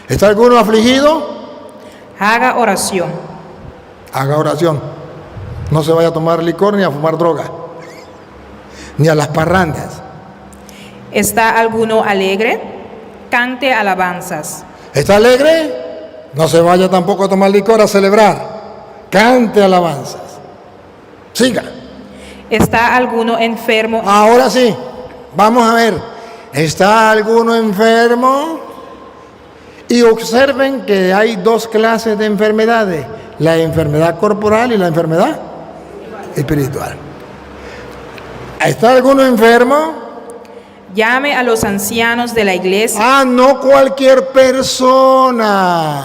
¿Está alguno afligido? Haga oración. Haga oración. No se vaya a tomar licor ni a fumar droga, ni a las parrandas. ¿Está alguno alegre? Cante alabanzas. ¿Está alegre? No se vaya tampoco a tomar licor a celebrar. Cante alabanzas. Siga. ¿Está alguno enfermo? Ahora sí, vamos a ver. ¿Está alguno enfermo? Y observen que hay dos clases de enfermedades: la enfermedad corporal y la enfermedad espiritual. ¿Está alguno enfermo? Llame a los ancianos de la iglesia. No cualquier persona.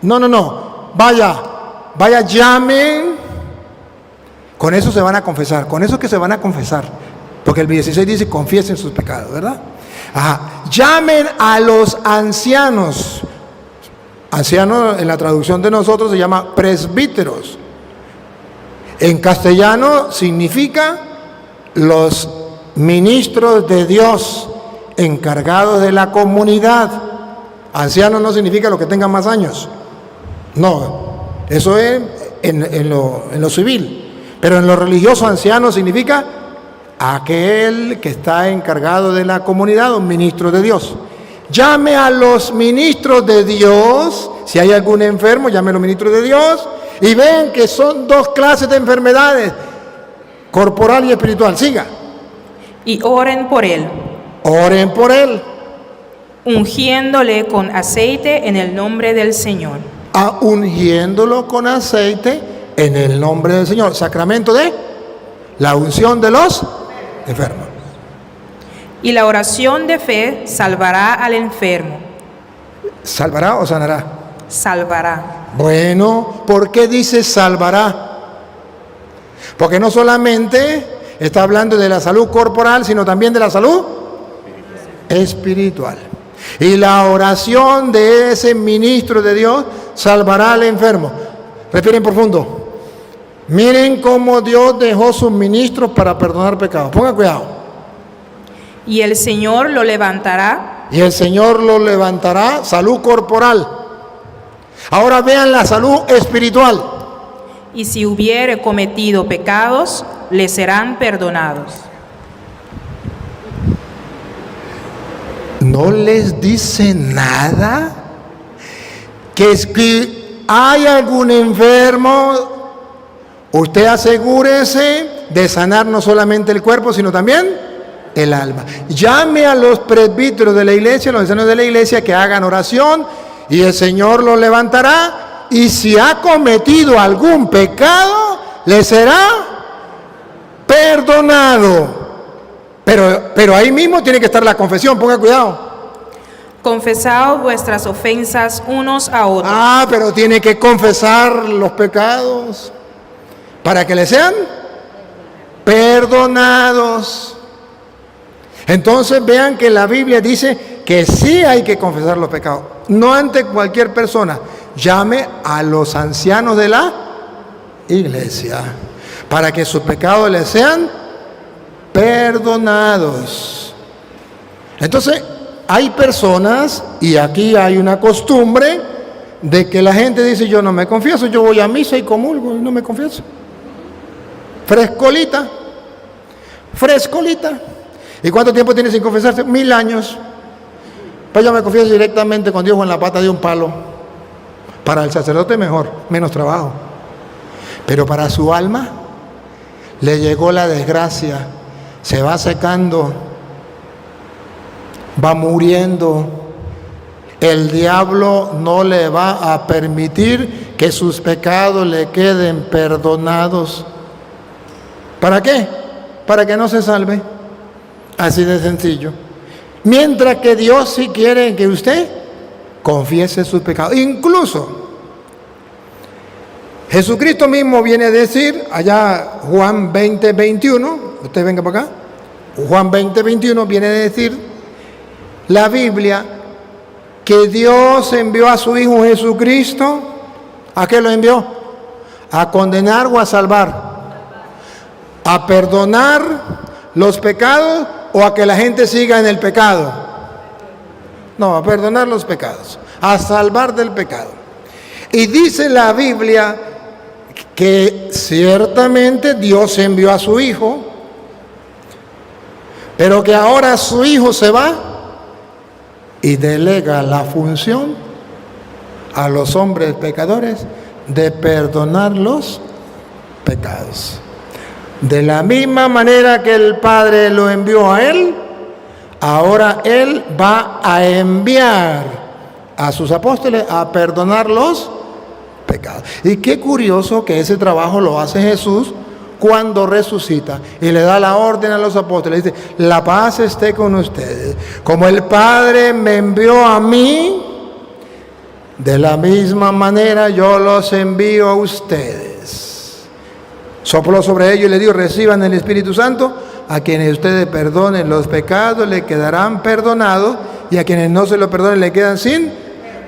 No. Vaya, llamen. Con eso se van a confesar. Con eso que se van a confesar. Porque el 16 dice, confiesen sus pecados, ¿verdad? Llamen a los ancianos. Anciano en la traducción de nosotros se llama presbíteros. En castellano significa los ministros de Dios encargados de la comunidad. Anciano no significa los que tengan más años. No, eso es en lo civil. Pero en lo religioso, anciano significa aquel que está encargado de la comunidad, un ministro de Dios. Llame a los ministros de Dios. Si hay algún enfermo, llame a los ministros de Dios. Y ven que son dos clases de enfermedades, corporal y espiritual. Siga. Y oren por él, Oren por él, ungiéndole con aceite en el nombre del Señor. Ungiéndolo con aceite en el nombre del Señor. Sacramento de la unción de los enfermos. Y la oración de fe salvará al enfermo. ¿Salvará o sanará? Salvará. Bueno, ¿por qué dice salvará? Porque no solamente está hablando de la salud corporal, sino también de la salud espiritual. Y la oración de ese ministro de Dios salvará al enfermo. Respiren profundo. Miren cómo Dios dejó sus ministros para perdonar pecados. Pongan cuidado. Y el Señor lo levantará. Y el Señor lo levantará, salud corporal. Ahora vean la salud espiritual. Y si hubiere cometido pecados, le serán perdonados. ¿No les dice nada? Que es que hay algún enfermo, usted asegúrese de sanar no solamente el cuerpo, sino también el alma. Llame a los presbíteros de la iglesia, los ancianos de la iglesia, que hagan oración y el Señor lo levantará. Y si ha cometido algún pecado, le será perdonado. Pero ahí mismo tiene que estar la confesión, ponga cuidado. Confesaos vuestras ofensas unos a otros. Pero tiene que confesar los pecados para que le sean perdonados. Entonces vean que la Biblia dice que sí hay que confesar los pecados. No ante cualquier persona. Llame a los ancianos de la iglesia para que sus pecados le sean perdonados. Entonces, hay personas, y aquí hay una costumbre, de que la gente dice: yo no me confieso, yo voy a misa y comulgo y no me confieso. Frescolita. ¿Y cuánto tiempo tiene sin confesarse? 1000 años. Pues yo me confieso directamente con Dios o en la pata de un palo. Para el sacerdote mejor, menos trabajo. Pero para su alma le llegó la desgracia. Se va secando, va muriendo. El diablo no le va a permitir que sus pecados le queden perdonados. ¿Para qué? Para que no se salve. Así de sencillo. Mientras que Dios sí quiere que usted confiese sus pecados. Incluso Jesucristo mismo viene a decir, allá Juan 20:21, usted venga para acá, Juan 20:21 viene a decir la Biblia que Dios envió a su Hijo Jesucristo. ¿A qué lo envió? ¿A condenar o a salvar? ¿A perdonar los pecados o a que la gente siga en el pecado? No, a perdonar los pecados, a salvar del pecado. Y dice la Biblia que ciertamente Dios envió a su Hijo, pero que ahora su Hijo se va y delega la función a los hombres pecadores de perdonar los pecados. De la misma manera que el Padre lo envió a Él, ahora Él va a enviar a sus apóstoles a perdonar los pecados. Y qué curioso que ese trabajo lo hace Jesús cuando resucita y le da la orden a los apóstoles. Dice: la paz esté con ustedes. Como el Padre me envió a mí, de la misma manera yo los envío a ustedes. Sopló sobre ellos y le dijo: reciban el Espíritu Santo. A quienes ustedes perdonen los pecados le quedarán perdonados, y a quienes no se lo perdonen le quedan sin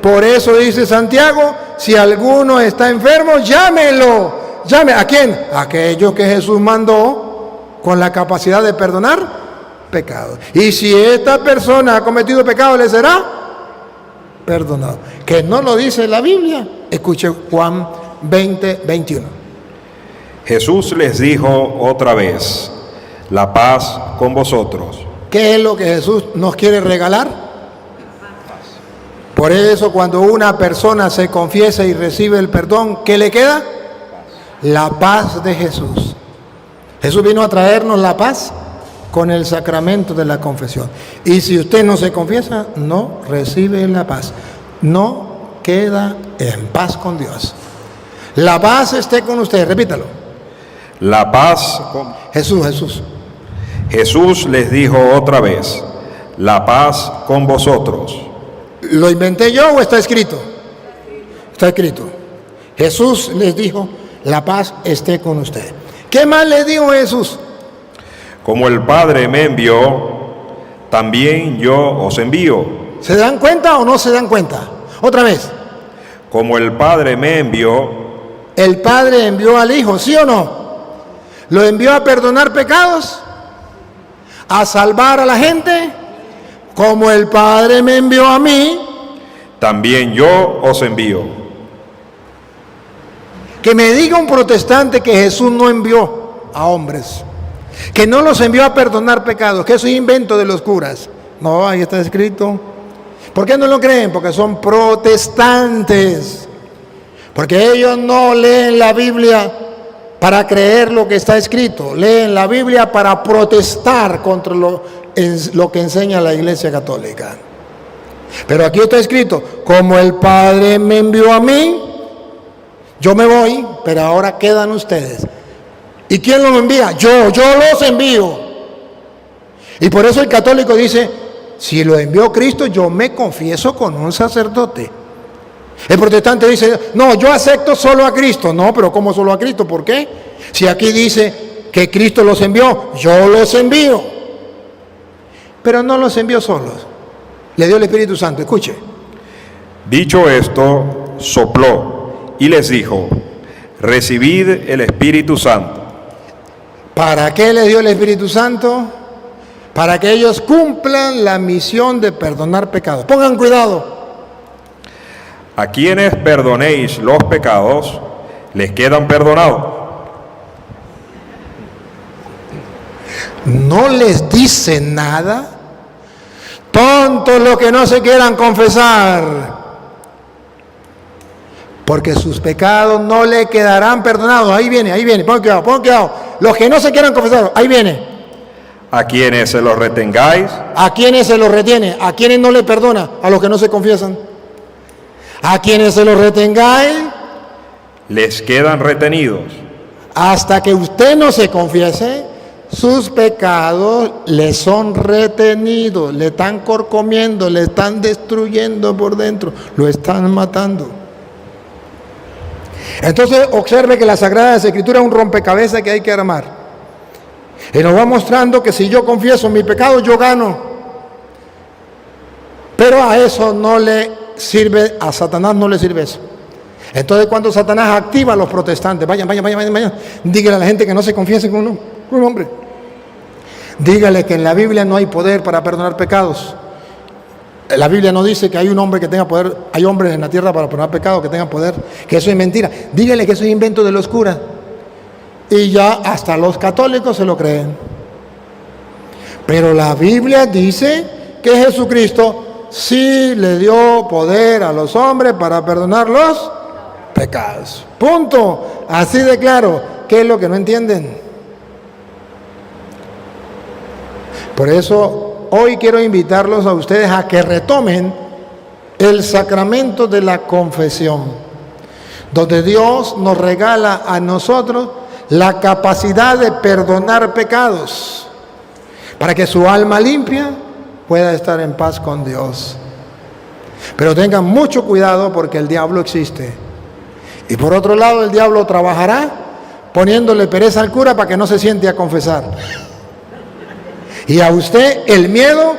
Por eso dice Santiago, si alguno está enfermo, llámelo. ¿Llame a quién? A aquellos que Jesús mandó con la capacidad de perdonar pecados. Y si esta persona ha cometido pecado, le será perdonado. Que no lo dice la Biblia. Escuche Juan 20, 21. Jesús les dijo otra vez, la paz con vosotros. ¿Qué es lo que Jesús nos quiere regalar? Por eso cuando una persona se confiesa y recibe el perdón, ¿qué le queda? La paz de Jesús. Jesús vino a traernos la paz con el sacramento de la confesión. Y si usted no se confiesa, no recibe la paz. No queda en paz con Dios. La paz esté con usted, repítalo. La paz con Jesús. Jesús les dijo otra vez, la paz con vosotros. ¿Lo inventé yo o está escrito? Está escrito. Jesús les dijo, la paz esté con usted. ¿Qué más le dijo Jesús? Como el Padre me envió, también yo os envío. ¿Se dan cuenta o no se dan cuenta? Otra vez. Como el Padre me envió, El Padre envió al Hijo, ¿sí o no? ¿Lo envió a perdonar pecados? ¿A salvar a la gente? Como el Padre me envió a mí. también yo os envío. Que me diga un protestante que Jesús no envió a hombres, que no los envió a perdonar pecados, que eso es invento de los curas. No, ahí está escrito. ¿Por qué no lo creen? Porque son protestantes. Porque ellos no leen la Biblia para creer lo que está escrito. Leen la Biblia para protestar contra lo que enseña la Iglesia Católica. Pero aquí está escrito, como el Padre me envió a mí, yo me voy, pero ahora quedan ustedes. ¿Y quién los envía? Yo los envío. Y por eso el católico dice, si lo envió Cristo, yo me confieso con un sacerdote. El protestante dice, no, yo acepto solo a Cristo. No, pero ¿cómo solo a Cristo? ¿Por qué? Si aquí dice que Cristo los envió, yo los envío. Pero no los envió solos. Le dio el Espíritu Santo. Escuche. Dicho esto, sopló y les dijo, recibid el Espíritu Santo. ¿Para qué les dio el Espíritu Santo? Para que ellos cumplan la misión de perdonar pecados. Pongan cuidado. A quienes perdonéis los pecados, les quedan perdonados. No les dice nada. Tontos los que no se quieran confesar, porque sus pecados no le quedarán perdonados. Ahí viene, pon cuidado. Los que no se quieran confesar, ahí viene. A quienes se los retengáis, ¿A quienes se los retiene? ¿A quienes no le perdona? A los que no se confiesan. A quienes se los retengáis, les quedan retenidos. hasta que usted no se confiese, sus pecados le son retenidos, le están corcomiendo, le están destruyendo por dentro, lo están matando. Entonces observe que la Sagrada Escritura es un rompecabezas que hay que armar. Y nos va mostrando que si yo confieso mi pecado, yo gano. Pero a eso no le sirve, a Satanás no le sirve eso. Entonces cuando Satanás activa a los protestantes, vayan, dígale a la gente que no se confiese con un hombre. Dígale que en la Biblia no hay poder para perdonar pecados. La Biblia no dice que hay un hombre que tenga poder, hay hombres en la tierra para perdonar pecados que tengan poder, que eso es mentira. Dígale que eso es invento de los curas. Y ya hasta los católicos se lo creen. Pero la Biblia dice que Jesucristo sí le dio poder a los hombres para perdonar los pecados. Punto. Así de claro. ¿Qué es lo que no entienden? Por eso hoy quiero invitarlos a ustedes a que retomen el sacramento de la confesión, donde Dios nos regala a nosotros la capacidad de perdonar pecados, para que su alma limpia pueda estar en paz con Dios. Pero tengan mucho cuidado porque el diablo existe. Y por otro lado, el diablo trabajará poniéndole pereza al cura para que no se siente a confesar. Y a usted el miedo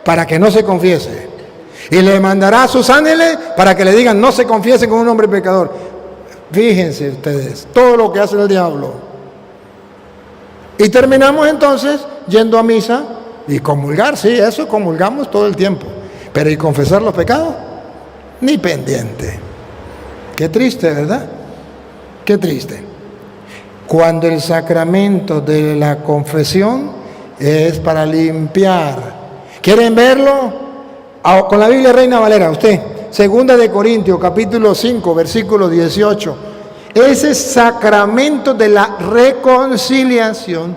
para que no se confiese. Y le mandará a sus ángeles para que le digan, no se confiesen con un hombre pecador. Fíjense ustedes, todo lo que hace el diablo. Y terminamos entonces yendo a misa y comulgar, sí, eso comulgamos todo el tiempo. Pero ¿y confesar los pecados? Ni pendiente. Qué triste, ¿verdad? Qué triste. Cuando el sacramento de la confesión es para limpiar. ¿Quieren verlo? Con la Biblia Reina Valera, usted. Segunda de Corintios, capítulo 5, versículo 18. Ese sacramento de la reconciliación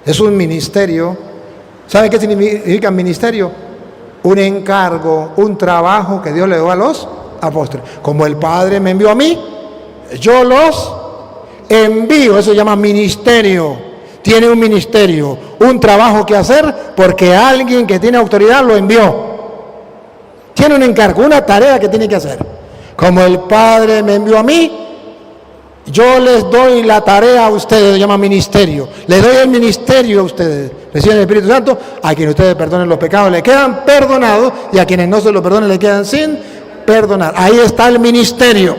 es un ministerio. ¿Sabe qué significa ministerio? Un encargo, un trabajo que Dios le dio a los apóstoles. Como el Padre me envió a mí, yo los envío. Eso se llama ministerio. Tiene un ministerio, un trabajo que hacer porque alguien que tiene autoridad lo envió. Tiene un encargo, una tarea que tiene que hacer. Como el Padre me envió a mí, yo les doy la tarea a ustedes, se llama ministerio. Les doy el ministerio a ustedes. Reciben el Espíritu Santo, a quienes ustedes perdonen los pecados le quedan perdonados y a quienes no se los perdonen le quedan sin perdonar. Ahí está el ministerio.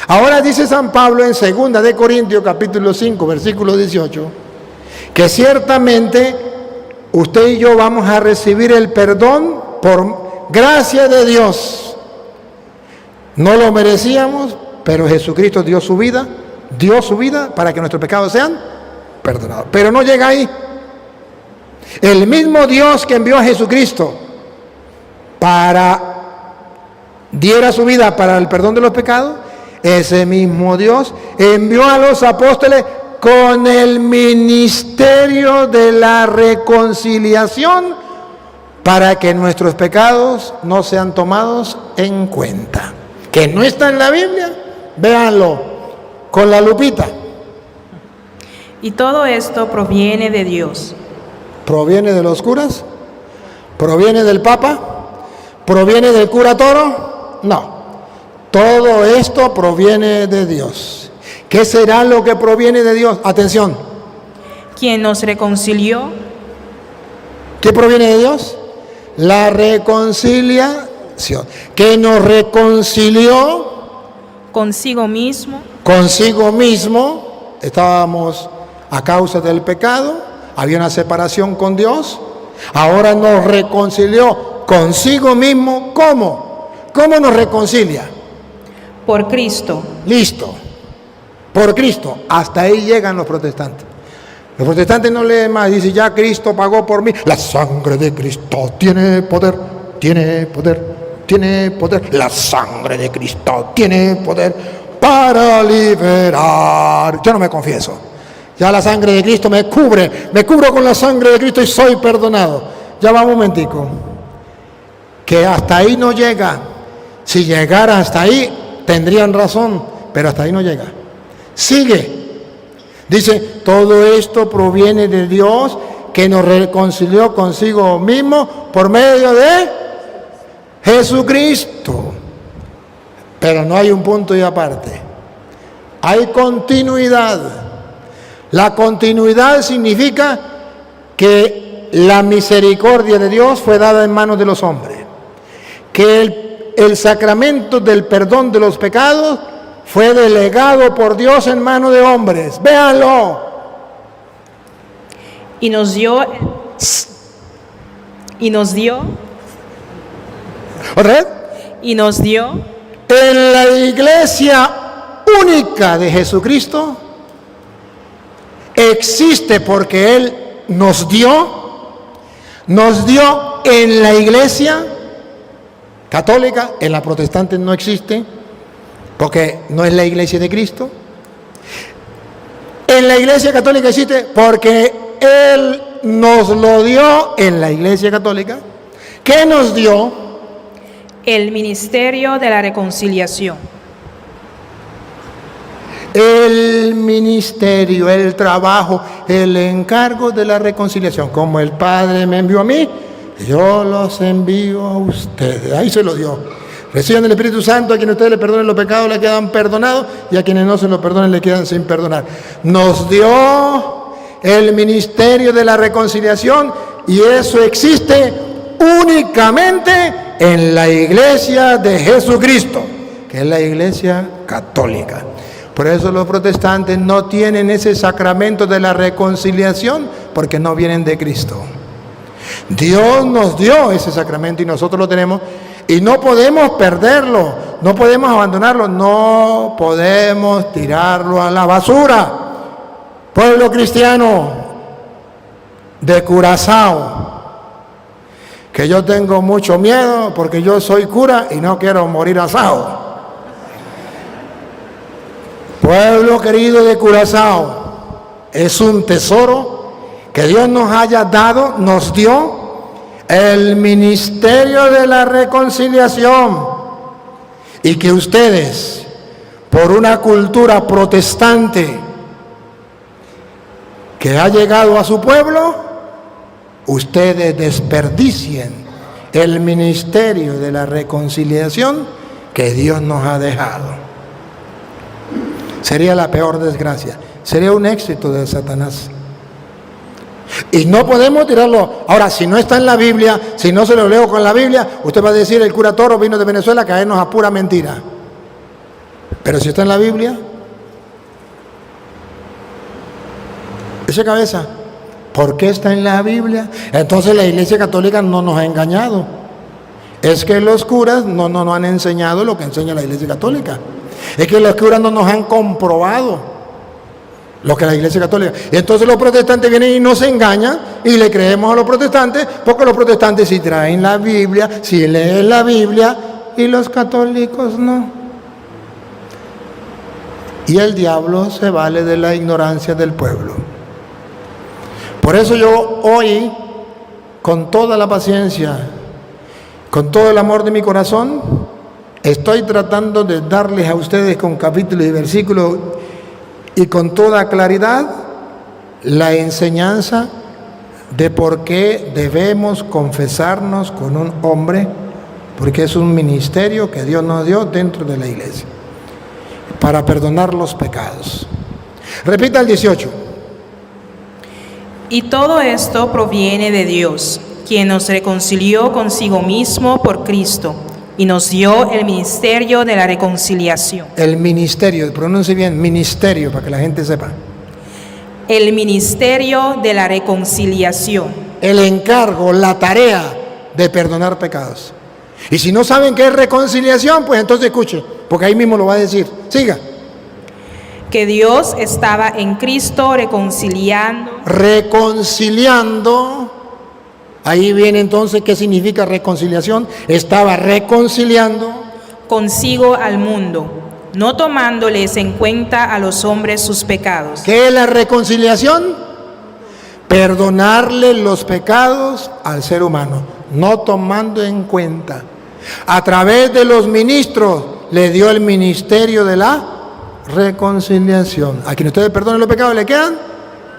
Ahora dice San Pablo en 2 de Corintios capítulo 5, versículo 18, que ciertamente usted y yo vamos a recibir el perdón por gracia de Dios. No lo merecíamos, pero Jesucristo dio su vida para que nuestros pecados sean perdonados. Pero no llega ahí. El mismo Dios que envió a Jesucristo diera su vida para el perdón de los pecados, ese mismo Dios envió a los apóstoles con el ministerio de la reconciliación para que nuestros pecados no sean tomados en cuenta. Que no está en la Biblia, véanlo con la lupita. Y todo esto proviene de Dios. ¿Proviene de los curas? ¿Proviene del Papa? ¿Proviene del cura Toro? No. Todo esto proviene de Dios. ¿Qué será lo que proviene de Dios? Atención. Quien nos reconcilió. ¿Qué proviene de Dios? La reconciliación. Que nos reconcilió Consigo mismo. Consigo mismo. Estábamos a causa del pecado. Había una separación con Dios. Ahora nos reconcilió consigo mismo. ¿Cómo? ¿Cómo nos reconcilia? Por Cristo. Listo. Por Cristo. Hasta ahí llegan los protestantes. Los protestantes no leen más. Dicen, ya Cristo pagó por mí. La sangre de Cristo tiene poder. Tiene poder. Tiene poder. La sangre de Cristo tiene poder para liberar. Yo no me confieso. Ya la sangre de Cristo me cubre. Me cubro con la sangre de Cristo y soy perdonado. Ya va un momentico. Que hasta ahí no llega. Si llegara hasta ahí, tendrían razón. Pero hasta ahí no llega. Sigue. Dice, todo esto proviene de Dios que nos reconcilió consigo mismo por medio de Jesucristo. Pero no hay un punto y aparte. Hay continuidad. La continuidad significa que la misericordia de Dios fue dada en manos de los hombres. Que el sacramento del perdón de los pecados fue delegado por Dios en manos de hombres. Véanlo. Y nos dio. ¿Otra vez? Y nos dio. En la iglesia única de Jesucristo existe porque Él nos dio en la iglesia católica. En la protestante no existe porque no es la iglesia de Cristo. En la iglesia católica existe porque Él nos lo dio en la iglesia católica. ¿Qué nos dio? El ministerio de la reconciliación. El ministerio, el trabajo, el encargo de la reconciliación. Como el Padre me envió a mí, yo los envío a ustedes. Ahí se lo dio. Reciban el Espíritu Santo. A quienes ustedes le perdonen los pecados le quedan perdonados, y a quienes no se los perdonen le quedan sin perdonar. Nos dio el ministerio de la reconciliación, y eso existe únicamente en la iglesia de Jesucristo, que es la iglesia católica. Por eso los protestantes no tienen ese sacramento de la reconciliación, porque no vienen de Cristo. Dios nos dio ese sacramento y nosotros lo tenemos, y no podemos perderlo, no podemos abandonarlo, no podemos tirarlo a la basura. Pueblo cristiano de Curazao, que yo tengo mucho miedo porque yo soy cura y no quiero morir asado. Pueblo querido de Curazao, es un tesoro que Dios nos haya dado, nos dio el ministerio de la reconciliación, y que ustedes, por una cultura protestante que ha llegado a su pueblo, ustedes desperdicien el ministerio de la reconciliación que Dios nos ha dejado. Sería la peor desgracia, sería un éxito de Satanás. Y no podemos tirarlo. Ahora, si no está en la Biblia, si no se lo leo con la Biblia, usted va a decir: el cura Toro vino de Venezuela a caernos a pura mentira. Pero si está en la Biblia, esa cabeza, ¿por qué está en la Biblia? Entonces la Iglesia Católica no nos ha engañado. Es que los curas no nos han enseñado lo que enseña la Iglesia Católica. Es que los curas no nos han comprobado lo que la Iglesia Católica. Y entonces los protestantes vienen y nos engañan y le creemos a los protestantes, porque los protestantes sí traen la Biblia, sí leen la Biblia, y los católicos no. Y el diablo se vale de la ignorancia del pueblo. Por eso yo hoy, con toda la paciencia, con todo el amor de mi corazón, estoy tratando de darles a ustedes con capítulos y versículos y con toda claridad la enseñanza de por qué debemos confesarnos con un hombre, porque es un ministerio que Dios nos dio dentro de la iglesia para perdonar los pecados. Repita el 18. Y todo esto proviene de Dios, quien nos reconcilió consigo mismo por Cristo y nos dio el ministerio de la reconciliación. El ministerio, pronuncie bien, ministerio, para que la gente sepa. El ministerio de la reconciliación. El encargo, la tarea de perdonar pecados. Y si no saben qué es reconciliación, pues entonces escuche, porque ahí mismo lo va a decir. Siga. Que Dios estaba en Cristo reconciliando. Reconciliando. Ahí viene entonces qué significa reconciliación. Estaba reconciliando consigo al mundo, no tomándoles en cuenta a los hombres sus pecados. ¿Qué es la reconciliación? Perdonarle los pecados al ser humano, no tomando en cuenta. A través de los ministros le dio el ministerio de la reconciliación. A quien ustedes perdonen los pecados, ¿le quedan?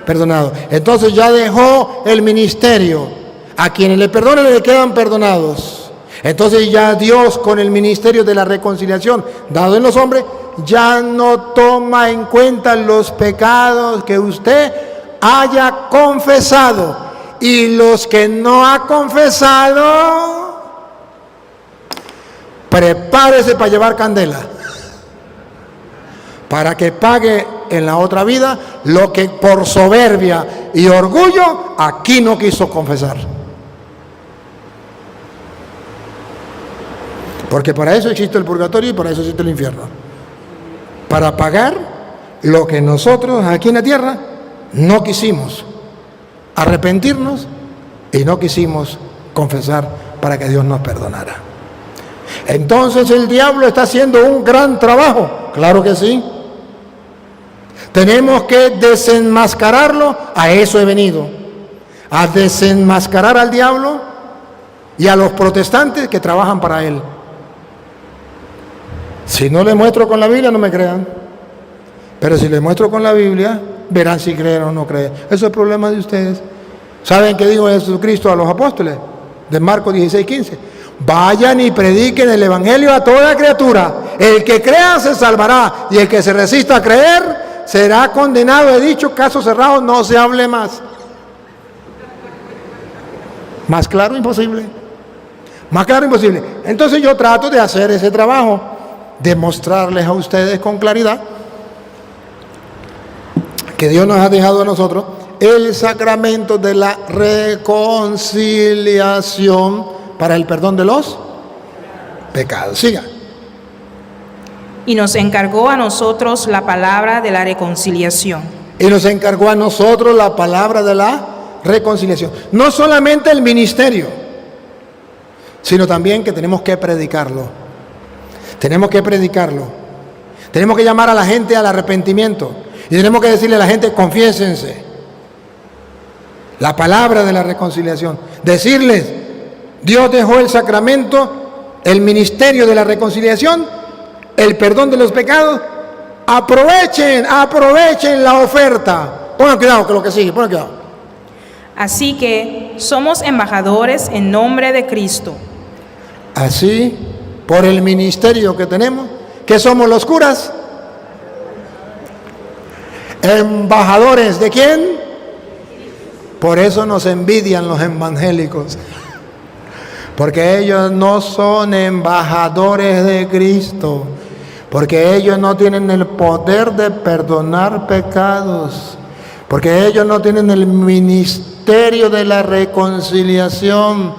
Perdonados. Entonces ya dejó el ministerio. A quienes le perdonen le quedan perdonados. Entonces ya Dios, con el ministerio de la reconciliación dado en los hombres, ya no toma en cuenta los pecados que usted haya confesado. Y los que no ha confesado, prepárese para llevar candela, para que pague en la otra vida lo que por soberbia y orgullo aquí no quiso confesar. Porque para eso existe el purgatorio y para eso existe el infierno. Para pagar lo que nosotros aquí en la tierra no quisimos arrepentirnos y no quisimos confesar para que Dios nos perdonara. Entonces el diablo está haciendo un gran trabajo. Claro que sí. Tenemos que desenmascararlo. A eso he venido. A desenmascarar al diablo y a los protestantes que trabajan para él. Si no les muestro con la Biblia, no me crean. Pero si les muestro con la Biblia, verán si creen o no creen. Eso es el problema de ustedes. ¿Saben qué dijo Jesucristo a los apóstoles? De Marcos 16:15. Vayan y prediquen el evangelio a toda criatura. El que crea se salvará, y el que se resista a creer será condenado. He dicho, caso cerrado, no se hable más. Más claro, imposible. Más claro imposible. Entonces yo trato de hacer ese trabajo, de mostrarles a ustedes con claridad que Dios nos ha dejado a nosotros el sacramento de la reconciliación para el perdón de los pecados. Siga. Y nos encargó a nosotros la palabra de la reconciliación. Y nos encargó a nosotros la palabra de la reconciliación. No solamente el ministerio, sino también que tenemos que predicarlo. Tenemos que predicarlo. Tenemos que llamar a la gente al arrepentimiento. Y tenemos que decirle a la gente, confiésense. La palabra de la reconciliación. Decirles, Dios dejó el sacramento, el ministerio de la reconciliación, el perdón de los pecados. Aprovechen la oferta. Pongan cuidado con lo que sigue, pongan cuidado. Así que somos embajadores en nombre de Cristo. Así, por el ministerio que tenemos, que somos los curas, embajadores de quién. Por eso nos envidian los evangélicos, porque ellos no son embajadores de Cristo, porque ellos no tienen el poder de perdonar pecados, porque ellos no tienen el ministerio de la reconciliación,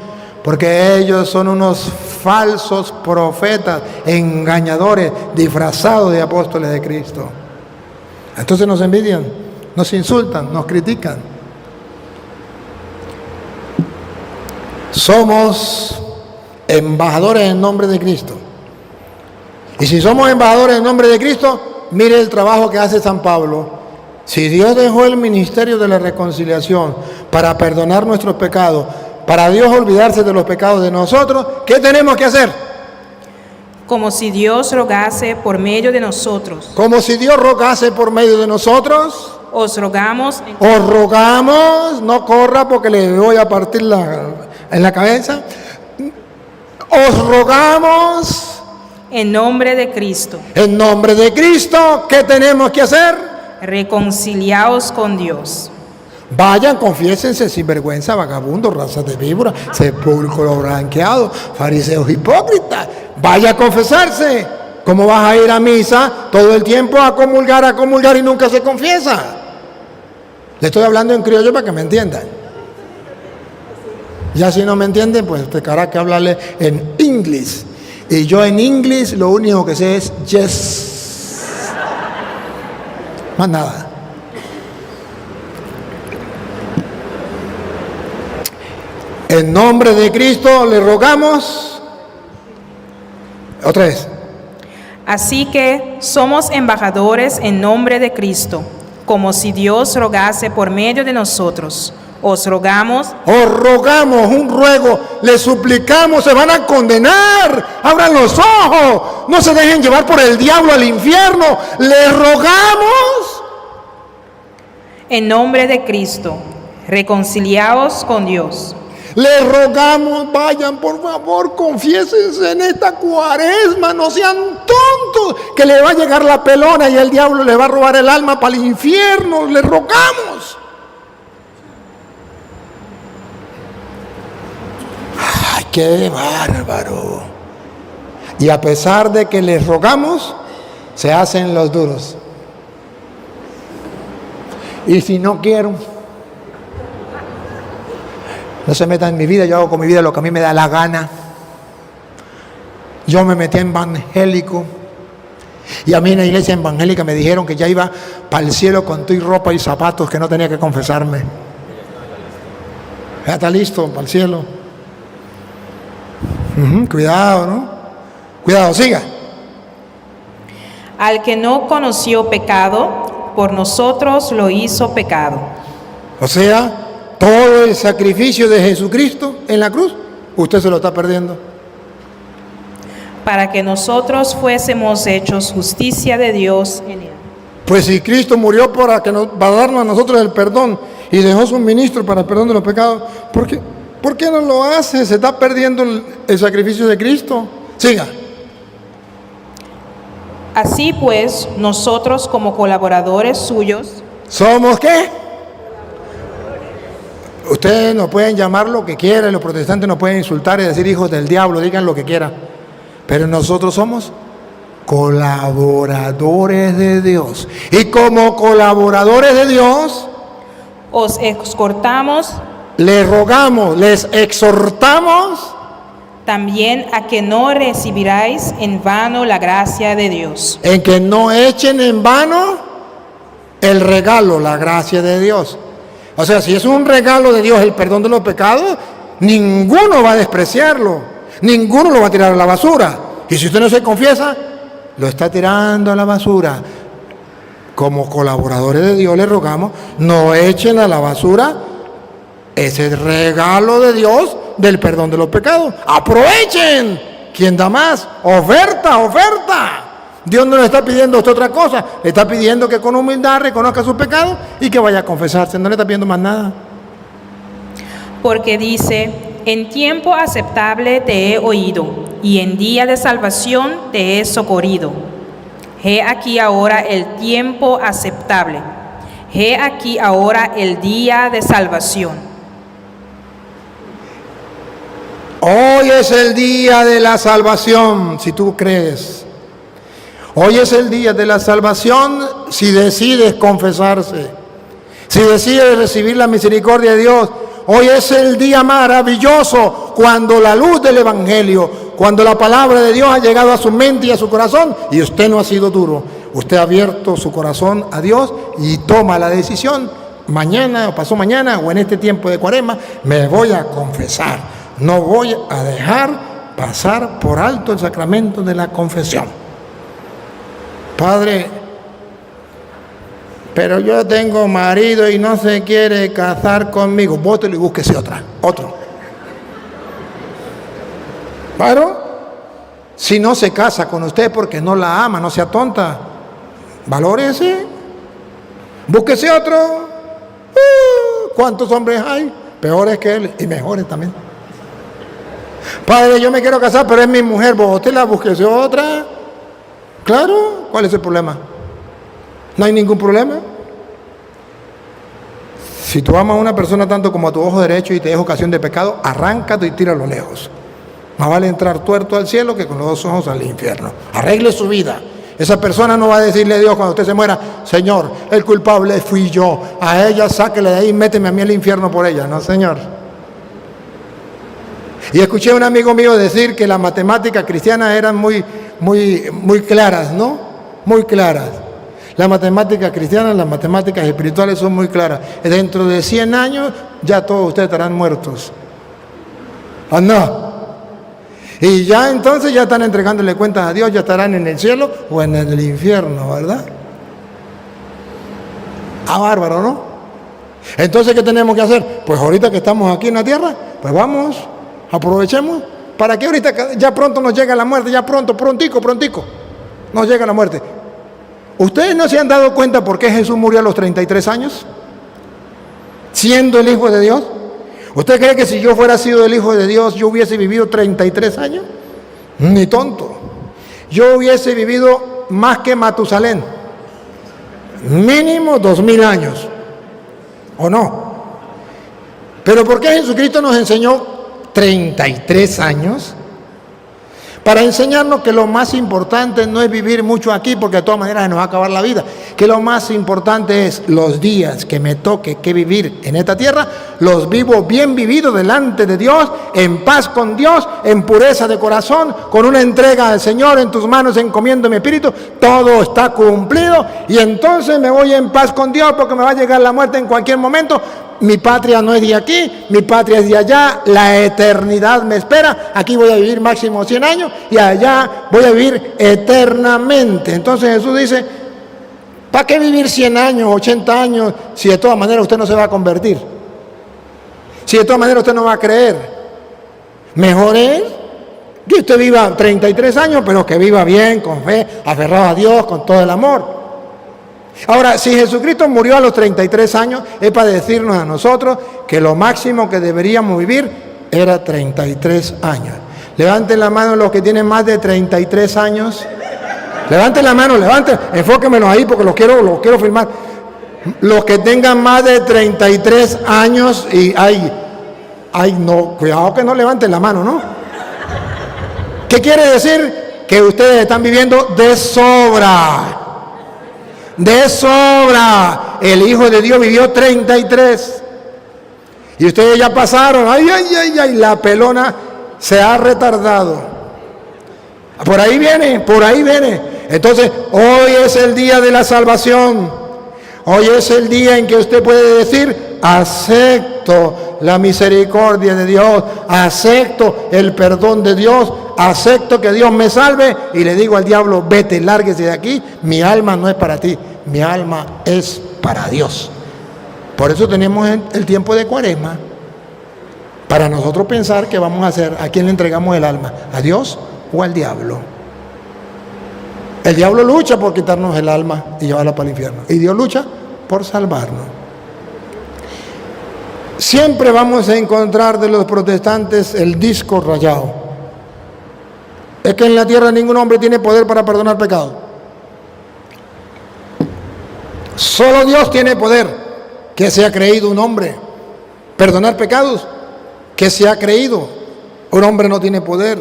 porque ellos son unos falsos profetas, engañadores, disfrazados de apóstoles de Cristo. Entonces nos envidian, nos insultan, nos critican. Somos embajadores en nombre de Cristo. Y si somos embajadores en nombre de Cristo, mire el trabajo que hace San Pablo. Si Dios dejó el ministerio de la reconciliación para perdonar nuestros pecados, para Dios olvidarse de los pecados de nosotros, ¿qué tenemos que hacer? Como si Dios rogase por medio de nosotros. Como si Dios rogase por medio de nosotros. Os rogamos. Os rogamos, no corra porque le voy a partir en la cabeza. Os rogamos. En nombre de Cristo. En nombre de Cristo, ¿qué tenemos que hacer? Reconciliaos con Dios. Vayan, confiésense sin vergüenza, vagabundos, razas de víbora, sepulcro blanqueado, fariseos hipócritas. Vaya a confesarse. ¿Cómo vas a ir a misa todo el tiempo a comulgar y nunca se confiesa? Le estoy hablando en criollo para que me entiendan. Ya si no me entienden, pues tocará que hablarle en inglés. Y yo en inglés lo único que sé es yes. Más nada. En nombre de Cristo le rogamos. Otra vez. Así que somos embajadores en nombre de Cristo, como si Dios rogase por medio de nosotros. Os rogamos. Os rogamos, un ruego, les suplicamos, se van a condenar. Abran los ojos, no se dejen llevar por el diablo al infierno. Les rogamos. En nombre de Cristo, reconciliaos con Dios. Les rogamos, vayan por favor, confiésense en esta cuaresma, no sean tontos, que le va a llegar la pelona y el diablo le va a robar el alma para el infierno. Les rogamos. ¡Ay, qué bárbaro! Y a pesar de que les rogamos, se hacen los duros. Y si no quiero, no se metan en mi vida, yo hago con mi vida lo que a mí me da la gana. Yo me metí en evangélico y a mí en la iglesia evangélica me dijeron que ya iba para el cielo con tu ropa y zapatos, que no tenía que confesarme. Ya está listo para el cielo. Cuidado, ¿no? Cuidado, siga. Al que no conoció pecado, por nosotros lo hizo pecado. O sea, todo el sacrificio de Jesucristo en la cruz, usted se lo está perdiendo. Para que nosotros fuésemos hechos justicia de Dios en él. Pues si Cristo murió para darnos a nosotros el perdón y dejó su ministro para el perdón de los pecados, ¿por qué no lo hace? Se está perdiendo el sacrificio de Cristo. Siga. Así pues, nosotros como colaboradores suyos. ¿Somos qué? Ustedes nos pueden llamar lo que quieran, los protestantes nos pueden insultar y decir hijos del diablo, digan lo que quieran. Pero nosotros somos colaboradores de Dios. Y como colaboradores de Dios, os exhortamos les rogamos, les exhortamos también a que no recibiráis en vano la gracia de Dios. en que no echen en vano el regalo, la gracia de Dios. O sea, si es un regalo de Dios el perdón de los pecados, ninguno va a despreciarlo, ninguno lo va a tirar a la basura. Y si usted no se confiesa, lo está tirando a la basura. Como colaboradores de Dios les rogamos, no echen a la basura ese regalo de Dios del perdón de los pecados. Aprovechen. ¿Quién da más? Oferta, oferta. Dios no le está pidiendo a usted otra cosa. Le está pidiendo que con humildad reconozca sus pecados y que vaya a confesarse. No le está pidiendo más nada. Porque dice, en tiempo aceptable te he oído, y en día de salvación te he socorrido. He aquí ahora el tiempo aceptable. He aquí ahora el día de salvación. Hoy es el día de la salvación, si tú crees. Hoy es el día de la salvación si decides confesarse, si decides recibir la misericordia de Dios. Hoy es el día maravilloso cuando la luz del Evangelio, cuando la palabra de Dios ha llegado a su mente y a su corazón y usted no ha sido duro. Usted ha abierto su corazón a Dios y toma la decisión, mañana o pasó mañana o en este tiempo de Cuaresma, me voy a confesar. No voy a dejar pasar por alto el sacramento de la confesión. Padre, pero yo tengo marido y no se quiere casar conmigo. Bótelo y búsquese otro. Claro, si no se casa con usted porque no la ama, no sea tonta. Valórese. Búsquese otro. ¿Cuántos hombres hay? Peores que él y mejores también. Padre, yo me quiero casar, pero es mi mujer. Bótela, búsquese otra. Claro, ¿cuál es el problema? No hay ningún problema. Si tú amas a una persona tanto como a tu ojo derecho y te es ocasión de pecado, arráncate y tíralo lejos. Más vale entrar tuerto al cielo que con los dos ojos al infierno. Arregle su vida. Esa persona no va a decirle a Dios cuando usted se muera, Señor, el culpable fui yo. A ella sáquele de ahí y méteme a mí al infierno por ella. No, Señor. Y escuché a un amigo mío decir que las matemáticas cristianas eran muy claras, ¿no? Muy claras. Las matemáticas cristianas, las matemáticas espirituales son muy claras. Dentro de 100 años ya todos ustedes estarán muertos. ¿O no? Y ya entonces ya están entregándole cuentas a Dios, ya estarán en el cielo o en el infierno, ¿verdad? Ah, bárbaro, ¿no? Entonces, ¿qué tenemos que hacer? Pues ahorita que estamos aquí en la tierra, pues vamos, aprovechemos. ¿Para qué ahorita ya pronto nos llega la muerte? Ya prontico nos llega la muerte. ¿Ustedes no se han dado cuenta por qué Jesús murió a los 33 años? Siendo el Hijo de Dios. ¿Usted cree que si yo fuera sido el Hijo de Dios, yo hubiese vivido 33 años? Ni tonto. Yo hubiese vivido más que Matusalén. Mínimo 2000 años. ¿O no? ¿Pero por qué Jesucristo nos enseñó 33 años? Para enseñarnos que lo más importante no es vivir mucho aquí, porque de todas maneras se nos va a acabar la vida. Que lo más importante es los días que me toque que vivir en esta tierra, los vivo bien vividos delante de Dios, en paz con Dios, en pureza de corazón, con una entrega al Señor, en tus manos encomiendo mi espíritu, todo está cumplido y entonces me voy en paz con Dios porque me va a llegar la muerte en cualquier momento. Mi patria no es de aquí, mi patria es de allá, la eternidad me espera, aquí voy a vivir máximo 100 años y allá voy a vivir eternamente. Entonces Jesús dice, ¿para qué vivir 100 años, 80 años, si de todas maneras usted no se va a convertir? Si de todas maneras usted no va a creer. Mejor es que usted viva 33 años, pero que viva bien, con fe, aferrado a Dios, con todo el amor. Ahora, si Jesucristo murió a los 33 años, es para decirnos a nosotros que lo máximo que deberíamos vivir era 33 años. Levanten la mano los que tienen más de 33 años. Levanten la mano, enfóquenmelo ahí porque los quiero filmar. Los que tengan más de 33 años y no, cuidado que no levanten la mano, ¿no? ¿Qué quiere decir? Que ustedes están viviendo de sobra. De sobra. El Hijo de Dios vivió 33. Y ustedes ya pasaron. Ay, la pelona se ha retardado. Por ahí viene, por ahí viene. Entonces, hoy es el día de la salvación. Hoy es el día en que usted puede decir: acepto la misericordia de Dios, acepto el perdón de Dios, acepto que Dios me salve, y le digo al diablo: vete, lárguese de aquí, mi alma no es para ti, mi alma es para Dios. Por eso tenemos el tiempo de Cuaresma, para nosotros pensar qué vamos a hacer, a quién le entregamos el alma, a Dios o al diablo. El diablo lucha por quitarnos el alma y llevarla para el infierno, y Dios lucha por salvarnos. Siempre vamos a encontrar de los protestantes el disco rayado: es que en la tierra ningún hombre tiene poder para perdonar pecados. Solo Dios tiene poder. ¿Qué se ha creído un hombre? ¿Perdonar pecados? ¿Qué se ha creído? Un hombre no tiene poder.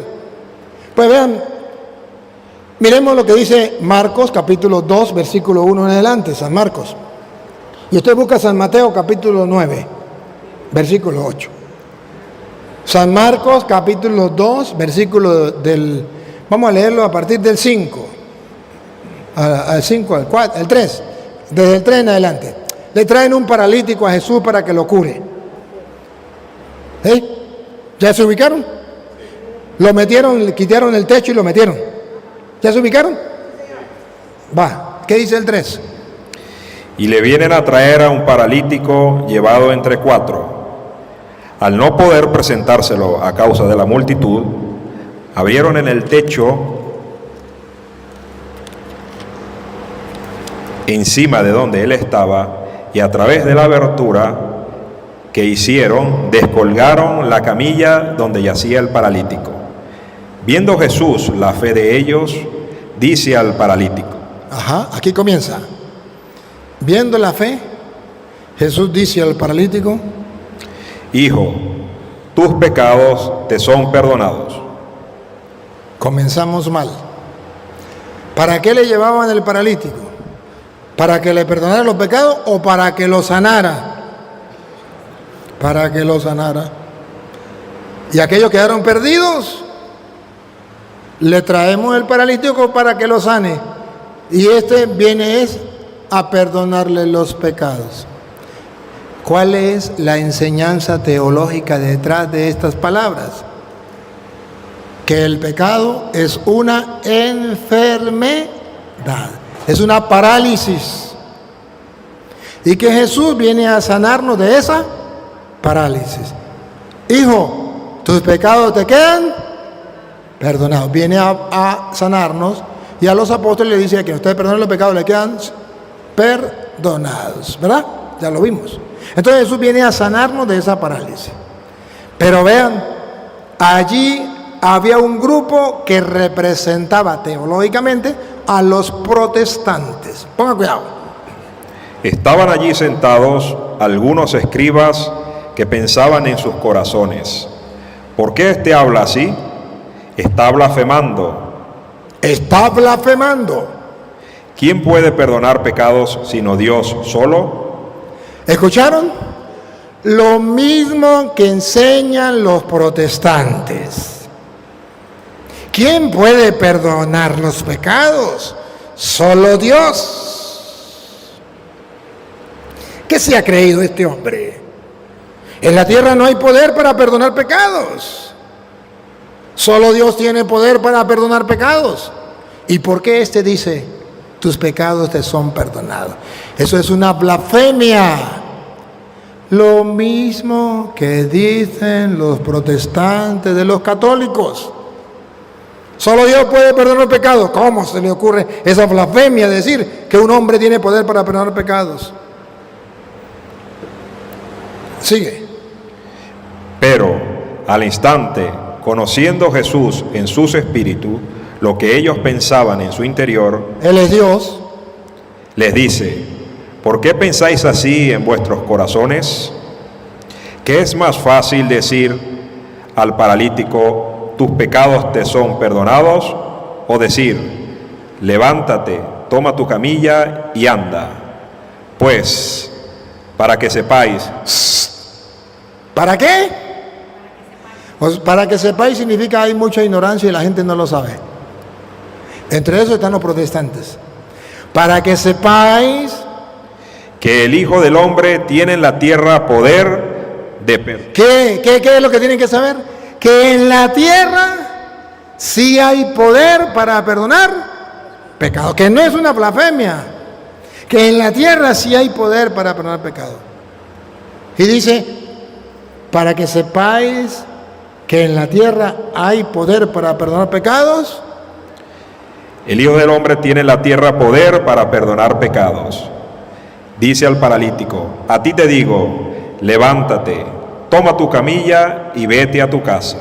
Pues vean, miremos lo que dice Marcos capítulo 2 versículo 1 en adelante, San Marcos. Y usted busca San Mateo capítulo 9 versículo 8. San Marcos capítulo 2 versículo del, vamos a leerlo a partir del 5 al 5, al 4, el 3, desde el 3 en adelante. Le traen un paralítico a Jesús para que lo cure. ¿Ya se ubicaron? Lo metieron, le quitaron el techo y lo metieron. ¿Ya se ubicaron? Va, ¿qué dice el 3? Y le vienen a traer a un paralítico llevado entre 4. Al no poder presentárselo a causa de la multitud, abrieron en el techo encima de donde él estaba, y a través de la abertura que hicieron, descolgaron la camilla donde yacía el paralítico. Viendo Jesús la fe de ellos, dice al paralítico. Aquí comienza. Viendo la fe, Jesús dice al paralítico: hijo, tus pecados te son perdonados. Comenzamos mal. ¿Para qué le llevaban el paralítico? ¿Para que le perdonara los pecados o para que lo sanara? Para que lo sanara. Y aquellos quedaron perdidos. Le traemos el paralítico para que lo sane. Y este viene a perdonarle los pecados. ¿Cuál es la enseñanza teológica detrás de estas palabras? Que el pecado es una enfermedad, es una parálisis, y que Jesús viene a sanarnos de esa parálisis. Hijo, tus pecados te quedan perdonados. Viene a sanarnos, y a los apóstoles le dice que ustedes perdonen los pecados, le quedan perdonados, ¿verdad? Ya lo vimos. Entonces Jesús viene a sanarnos de esa parálisis. Pero vean, allí había un grupo que representaba teológicamente a los protestantes. Pongan cuidado. Estaban allí sentados algunos escribas que pensaban en sus corazones: ¿por qué este habla así? Está blasfemando. Está blasfemando. ¿Quién puede perdonar pecados sino Dios solo? ¿Escucharon? Lo mismo que enseñan los protestantes. ¿Quién puede perdonar los pecados? Solo Dios. ¿Qué se ha creído este hombre? En la tierra no hay poder para perdonar pecados. Solo Dios tiene poder para perdonar pecados. ¿Y por qué este dice: tus pecados te son perdonados? Eso es una blasfemia. Lo mismo que dicen los protestantes de los católicos. Solo Dios puede perdonar pecados. ¿Cómo se le ocurre esa blasfemia de decir que un hombre tiene poder para perdonar pecados? Sigue. Pero al instante, conociendo Jesús en sus espíritus lo que ellos pensaban en su interior, Él es Dios. les dice: ¿Por qué pensáis así en vuestros corazones? ¿Qué es más fácil decir al paralítico, tus pecados te son perdonados? O decir, levántate, toma tu camilla y anda. Pues, para que sepáis. ¿Para qué? Pues para que sepáis significa hay mucha ignorancia y la gente no lo sabe. Entre esos están los protestantes. Para que sepáis Que el Hijo del Hombre tiene en la tierra poder de perdonar. ¿Qué es lo que tienen que saber? Que en la tierra sí hay poder para perdonar pecado, que no es una blasfemia, que en la tierra sí hay poder para perdonar pecado. Y dice, para que sepáis que en la tierra hay poder para perdonar pecados. El Hijo del Hombre tiene en la tierra poder para perdonar pecados. Dice al paralítico, a ti te digo, levántate, toma tu camilla y vete a tu casa.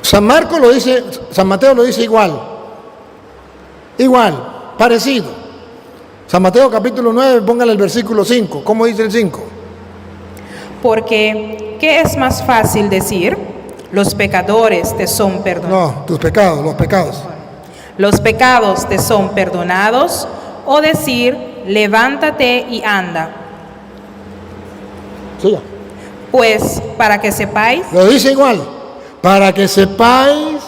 San Marcos lo dice, San Mateo lo dice igual, parecido. San Mateo capítulo 9, póngale el versículo 5. ¿Cómo dice el 5? Porque, ¿qué es más fácil decir? Los pecadores te son perdonados. No, tus pecados, los pecados. Los pecados te son perdonados, o decir, levántate y anda. Siga. Pues, para que sepáis Lo dice igual. Para que sepáis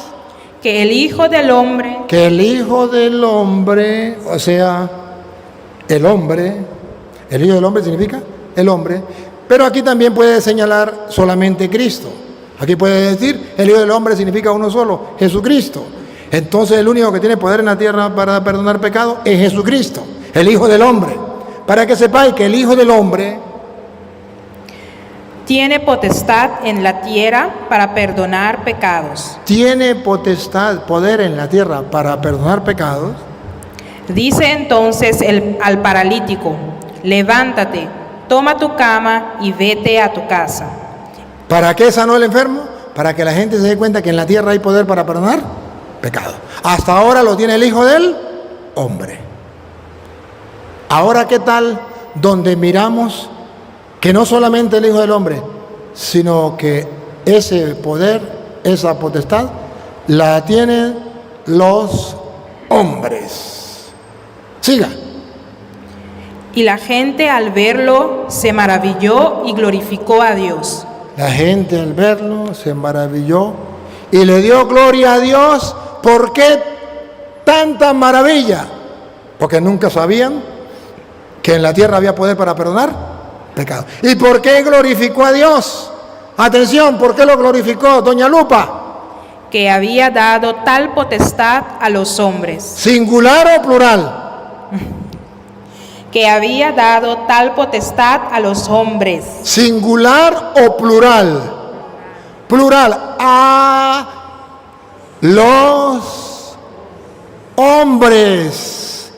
que el Hijo del Hombre que el Hijo del Hombre, o sea, el hombre, el Hijo del Hombre significa el hombre, pero aquí también puede señalar solamente Cristo. Aquí puede decir, el Hijo del Hombre significa uno solo, Jesucristo. Entonces el único que tiene poder en la tierra para perdonar pecado es Jesucristo, el Hijo del Hombre. Para que sepáis que el Hijo del Hombre tiene potestad en la tierra para perdonar pecados. tiene potestad, poder en la tierra para perdonar pecados. Dice entonces al paralítico, levántate, toma tu cama y vete a tu casa. ¿Para qué sanó el enfermo? Para que la gente se dé cuenta que en la tierra hay poder para perdonar pecado. Hasta ahora lo tiene el Hijo del Hombre. Ahora, ¿qué tal donde miramos que no solamente el Hijo del Hombre, sino que ese poder, esa potestad, la tienen los hombres? Siga. Y la gente al verlo se maravilló y glorificó a Dios. La gente al verlo se maravilló y le dio gloria a Dios. ¿Por qué tanta maravilla? Porque nunca sabían que en la tierra había poder para perdonar pecado. ¿Y por qué glorificó a Dios? Atención, ¿por qué lo glorificó, doña Lupa? Que había dado tal potestad a los hombres. ¿Singular o plural? Que había dado tal potestad a los hombres. ¿Singular o plural? Plural. A los hombres.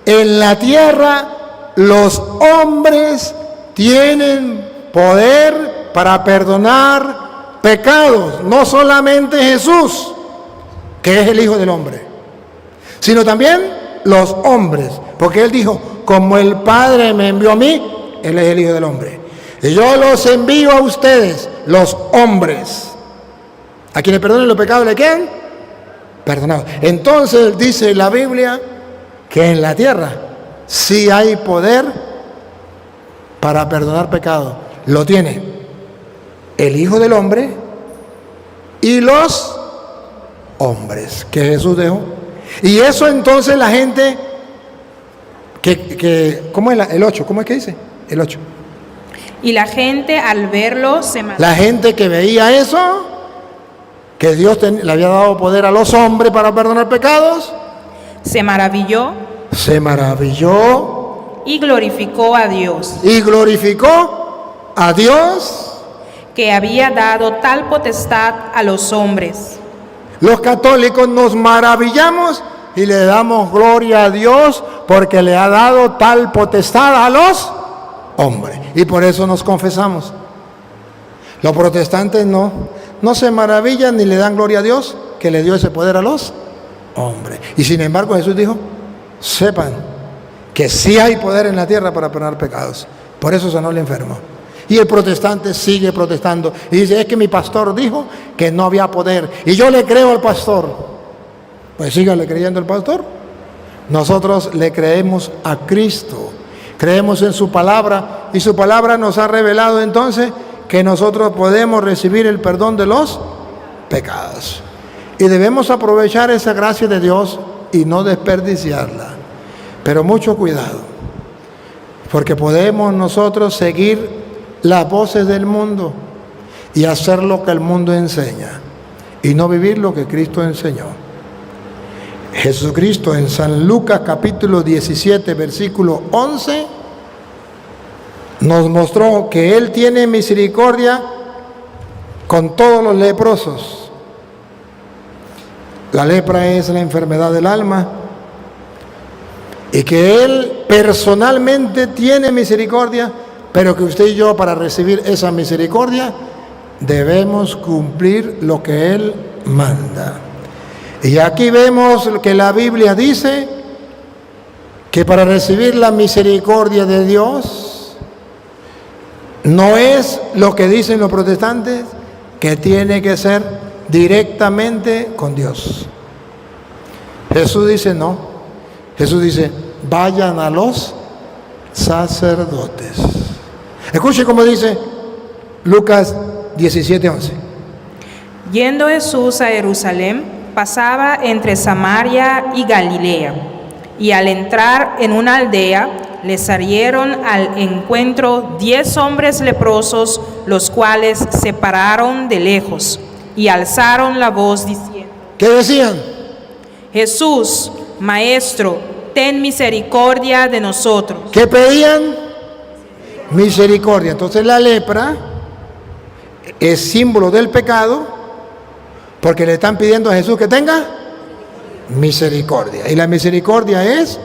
En la tierra los hombres tienen poder para perdonar pecados. No solamente Jesús, que es el Hijo del Hombre, sino también los hombres. Porque Él dijo, como el Padre me envió a mí, Él es el Hijo del Hombre. Y yo los envío a ustedes, los hombres. A quienes perdonen los pecados le quedan perdonados. Entonces dice la Biblia que en la tierra sí hay poder para perdonar pecados. Lo tiene el Hijo del Hombre y los hombres que Jesús dejó. Y eso entonces la gente ¿cómo es el 8? ¿Cómo es que dice? El 8. Y la gente al verlo se maravilló. La gente que veía eso, que Dios le había dado poder a los hombres para perdonar pecados, Se maravilló se maravilló y glorificó a Dios, y glorificó a Dios. que había dado tal potestad a los hombres. Los católicos nos maravillamos y le damos gloria a Dios porque le ha dado tal potestad a los hombres. Y por eso nos confesamos. Los protestantes no se maravillan ni le dan gloria a Dios que le dio ese poder a los hombres. Y sin embargo Jesús dijo, sepan que sí hay poder en la tierra para perdonar pecados. Por eso sanó el enfermo. Y el protestante sigue protestando y dice, es que mi pastor dijo que no había poder y yo le creo al pastor. Pues sígale creyendo al pastor. Nosotros le creemos a Cristo, creemos en su palabra y su palabra nos ha revelado entonces que nosotros podemos recibir el perdón de los pecados. Y debemos aprovechar esa gracia de Dios y no desperdiciarla. Pero mucho cuidado, porque podemos nosotros seguir las voces del mundo y hacer lo que el mundo enseña y no vivir lo que Cristo enseñó. Jesucristo en San Lucas capítulo 17 versículo 11 nos mostró que Él tiene misericordia con todos los leprosos. La lepra es la enfermedad del alma y que Él personalmente tiene misericordia, pero que usted y yo, para recibir esa misericordia, debemos cumplir lo que Él manda. Y aquí vemos que la Biblia dice que para recibir la misericordia de Dios no es lo que dicen los protestantes, que tiene que ser directamente con Dios. Jesús dice no. Jesús dice, vayan a los sacerdotes. Escuche cómo dice Lucas 17:11. Yendo Jesús a Jerusalén, pasaba entre Samaria y Galilea, y al entrar en una aldea, le salieron al encuentro 10 hombres leprosos, los cuales se pararon de lejos y alzaron la voz diciendo, ¿qué decían? Jesús, Maestro, ten misericordia de nosotros. ¿Qué pedían? Misericordia. Entonces la lepra es símbolo del pecado, porque le están pidiendo a Jesús que tenga misericordia. Y la misericordia es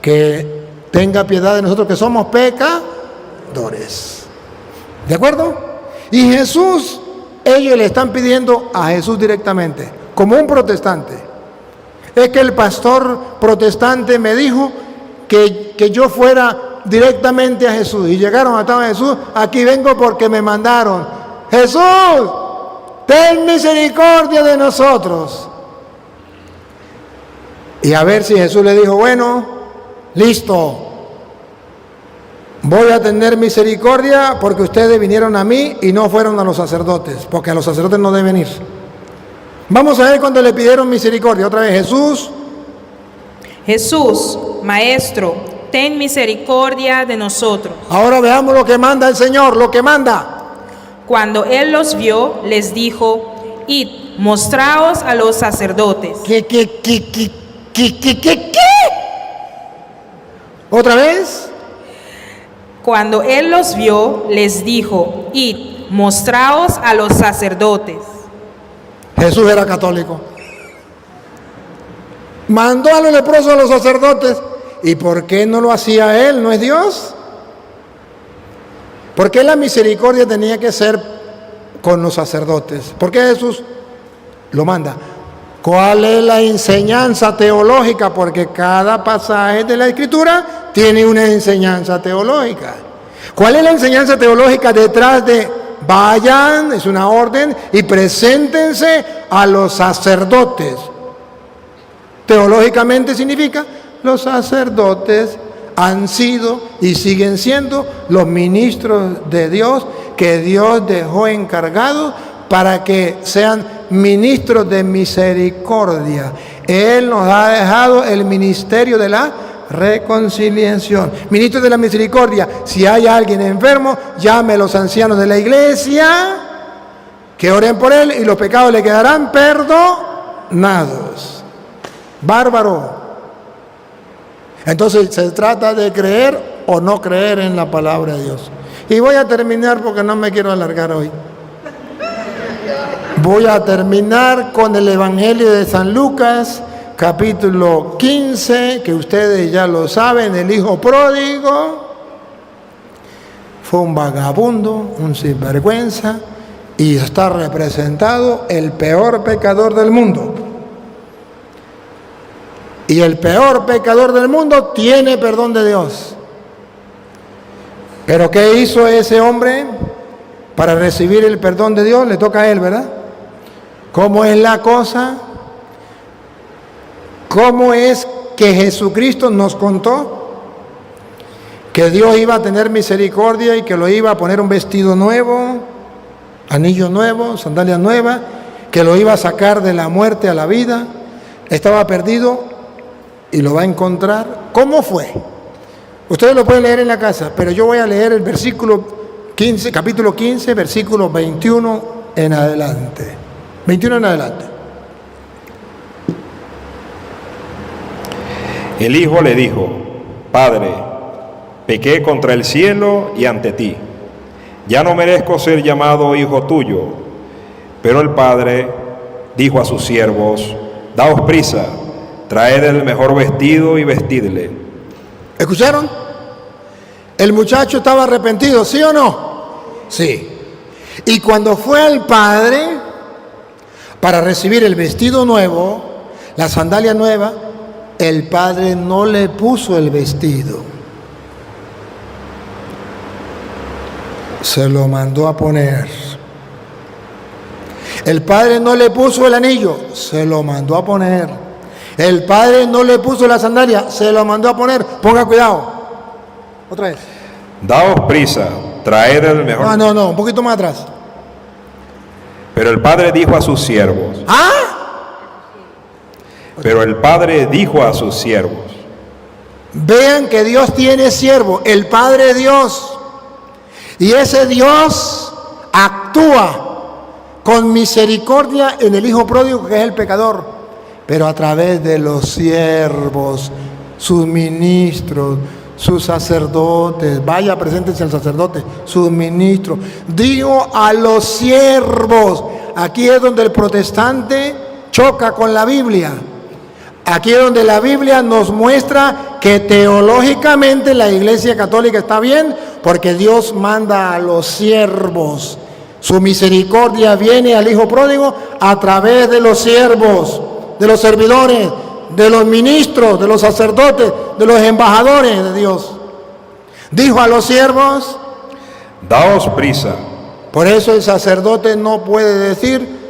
que tenga piedad de nosotros que somos pecadores. ¿De acuerdo? Y Jesús, ellos le están pidiendo a Jesús directamente, como un protestante. Es que el pastor protestante me dijo que yo fuera directamente a Jesús. Y llegaron hasta Jesús, aquí vengo porque me mandaron. Jesús, ten misericordia de nosotros. Y a ver si Jesús le dijo, bueno, listo, voy a tener misericordia porque ustedes vinieron a mí y no fueron a los sacerdotes, porque a los sacerdotes no deben ir. Vamos a ver cuando le pidieron misericordia. Otra vez, Jesús, Maestro, ten misericordia de nosotros. Ahora veamos lo que manda el Señor, lo que manda. Cuando Él los vio, les dijo, id, mostraos a los sacerdotes. ¿Qué? ¿Otra vez? Cuando Él los vio, les dijo, id, mostraos a los sacerdotes. Jesús era católico. Mandó a los leprosos a los sacerdotes. ¿Y por qué no lo hacía Él? ¿No es Dios? ¿Por qué la misericordia tenía que ser con los sacerdotes? ¿Por qué Jesús lo manda? ¿Cuál es la enseñanza teológica? Porque cada pasaje de la Escritura tiene una enseñanza teológica. ¿Cuál es la enseñanza teológica detrás de vayan, es una orden, y preséntense a los sacerdotes? Teológicamente significa, los sacerdotes han sido y siguen siendo los ministros de Dios que Dios dejó encargados para que sean ministros de misericordia. Él nos ha dejado el ministerio de la reconciliación. Ministros de la misericordia. Si hay alguien enfermo, llame a los ancianos de la iglesia que oren por él y los pecados le quedarán perdonados. Bárbaro. Entonces se trata de creer o no creer en la palabra de Dios. Y voy a terminar porque no me quiero alargar hoy. Voy a terminar con el Evangelio de San Lucas, capítulo 15, que ustedes ya lo saben, el hijo pródigo fue un vagabundo, un sinvergüenza, y está representado el peor pecador del mundo. Y el peor pecador del mundo tiene perdón de Dios. Pero ¿qué hizo ese hombre para recibir el perdón de Dios? Le toca a él, ¿verdad? ¿Cómo es la cosa? ¿Cómo es que Jesucristo nos contó que Dios iba a tener misericordia y que lo iba a poner un vestido nuevo, anillo nuevo, sandalias nuevas, que lo iba a sacar de la muerte a la vida? Estaba perdido y lo va a encontrar. ¿Cómo fue? Ustedes lo pueden leer en la casa, pero yo voy a leer el versículo 15, capítulo 15, versículo 21 en adelante. 21 en adelante. El hijo le dijo: Padre, pequé contra el cielo y ante ti. Ya no merezco ser llamado hijo tuyo. Pero el padre dijo a sus siervos: Daos prisa, traed el mejor vestido y vestidle. ¿Escucharon? El muchacho estaba arrepentido, ¿sí o no? Sí. Y cuando fue al padre para recibir el vestido nuevo, la sandalia nueva, el padre no le puso el vestido. Se lo mandó a poner. El padre no le puso el anillo, se lo mandó a poner. El padre no le puso la sandalia, se lo mandó a poner. Ponga cuidado. Otra vez. Daos prisa, traed el mejor. No, un poquito más atrás. Pero el padre dijo a sus siervos. Pero el padre dijo a sus siervos. Vean que Dios tiene siervo, el Padre Dios. Y ese Dios actúa con misericordia en el hijo pródigo, que es el pecador, pero a través de los siervos, sus ministros, sus sacerdotes. Vaya, preséntense al sacerdote, sus ministros. Digo a los siervos. Aquí es donde el protestante choca con la Biblia. Aquí es donde la Biblia nos muestra que teológicamente la Iglesia Católica está bien, porque Dios manda a los siervos. Su misericordia viene al hijo pródigo a través de los siervos, de los servidores, de los ministros, de los sacerdotes, de los embajadores de Dios. Dijo a los siervos: Daos prisa. Por eso el sacerdote no puede decir,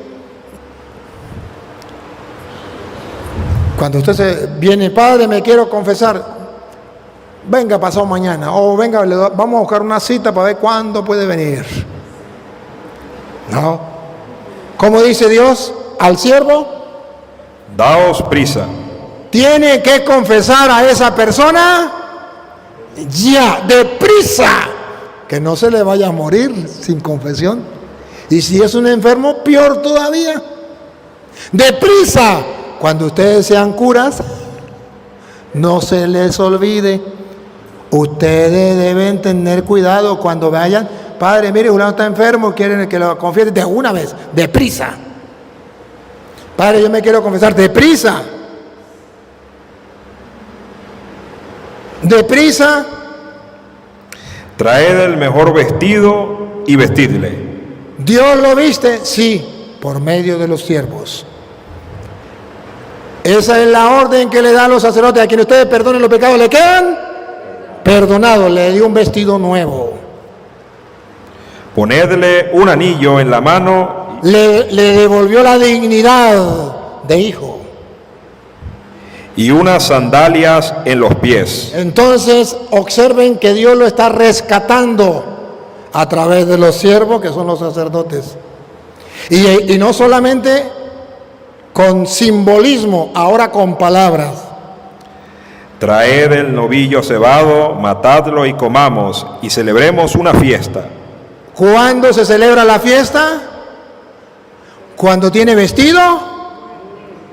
cuando usted viene: Padre, me quiero confesar, venga pasado mañana, o venga, vamos a buscar una cita para ver cuándo puede venir. No. ¿Cómo dice Dios al siervo? Daos prisa. Tiene que confesar a esa persona ya, deprisa, que no se le vaya a morir sin confesión. Y si es un enfermo, peor todavía. Deprisa. Cuando ustedes sean curas, no se les olvide. Ustedes deben tener cuidado cuando vayan. Padre, mire, fulano está enfermo, quieren que lo confiese de una vez, deprisa. Padre, yo me quiero confesar, deprisa. Deprisa. Traed el mejor vestido y vestidle. ¿Dios lo viste? Sí, por medio de los siervos. Esa es la orden que le dan los sacerdotes. A quien ustedes perdonen los pecados, ¿le quedan? Perdonados. Le dio un vestido nuevo. Ponedle un anillo en la mano. Le devolvió la dignidad de hijo. Y unas sandalias en los pies. Entonces, observen que Dios lo está rescatando a través de los siervos, que son los sacerdotes. Y no solamente con simbolismo, ahora con palabras. Traed el novillo cebado, matadlo y comamos, y celebremos una fiesta. ¿Cuándo se celebra la fiesta? ¿Cuando tiene vestido?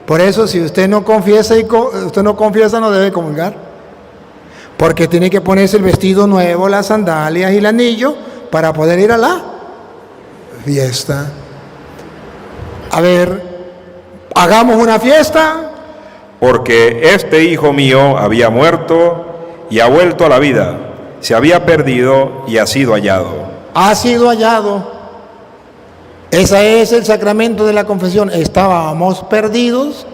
Por eso, si usted no confiesa no debe comulgar, porque tiene que ponerse el vestido nuevo, las sandalias y el anillo para poder ir a la fiesta. A ver, hagamos una fiesta. Porque este hijo mío había muerto y ha vuelto a la vida, se había perdido y ha sido hallado. Ha sido hallado. Ese es el sacramento de la confesión. Estábamos perdidos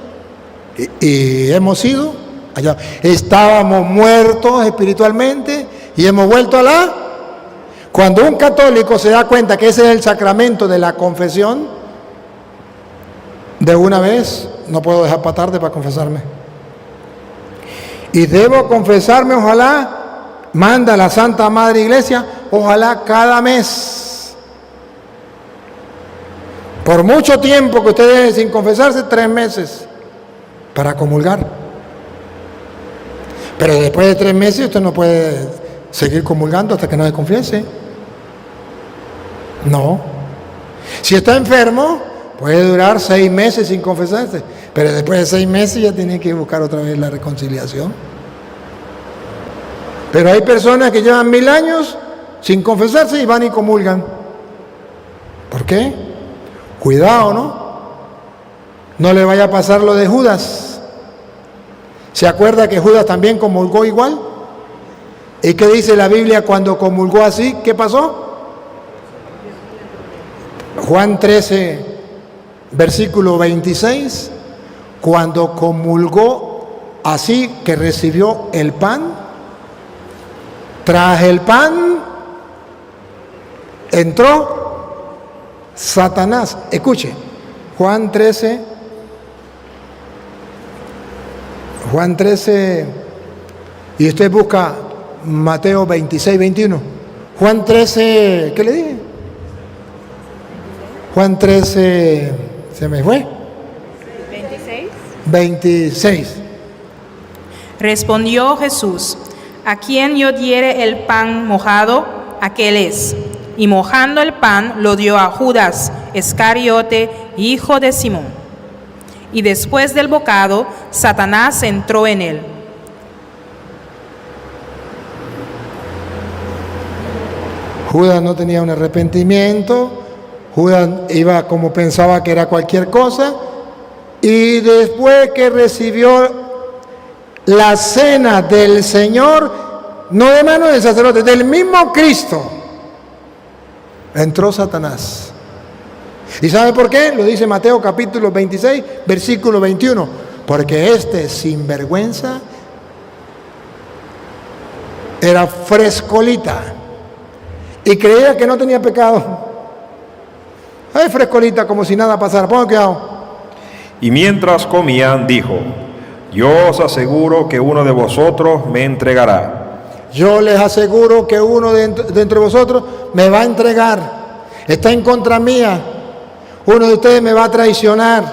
y hemos sido allá. Estábamos muertos espiritualmente y hemos vuelto a la... Cuando un católico se da cuenta que ese es el sacramento de la confesión, de una vez no puedo dejar para tarde para confesarme. Y debo confesarme, ojalá, manda la Santa Madre Iglesia, ojalá cada mes. Por mucho tiempo que usted deje sin confesarse, 3 meses para comulgar. Pero después de 3 meses usted no puede seguir comulgando hasta que no se confiese. No. Si está enfermo, puede durar 6 meses sin confesarse, pero después de 6 meses ya tiene que buscar otra vez la reconciliación. Pero hay personas que llevan 1000 años sin confesarse y van y comulgan. ¿Por qué? Cuidado, ¿no? No le vaya a pasar lo de Judas. ¿Se acuerda que Judas también comulgó igual? ¿Y qué dice la Biblia cuando comulgó así? ¿Qué pasó? Juan 13, versículo 26, cuando comulgó así, que recibió el pan, tras el pan entró Satanás. Escuche, Juan 13, y usted busca Mateo 26, 21. Juan 13, ¿qué le dije? Juan 13, ¿se me fue? 26. Respondió Jesús: a quien yo diere el pan mojado, aquel es. Y mojando el pan lo dio a Judas Iscariote, hijo de Simón. Y después del bocado, Satanás entró en él. Judas no tenía un arrepentimiento. Judas iba como pensaba que era cualquier cosa, y después que recibió la cena del Señor, no de mano del sacerdote, del mismo Cristo, entró Satanás. ¿Y sabe por qué? Lo dice Mateo capítulo 26, versículo 21. Porque este sinvergüenza era frescolita y creía que no tenía pecado. Ay, frescolita, como si nada pasara. Pongan cuidado. Y mientras comían, dijo: yo os aseguro que uno de vosotros me entregará. Yo les aseguro que uno de entre vosotros me va a entregar. Está en contra mía. Uno de ustedes me va a traicionar.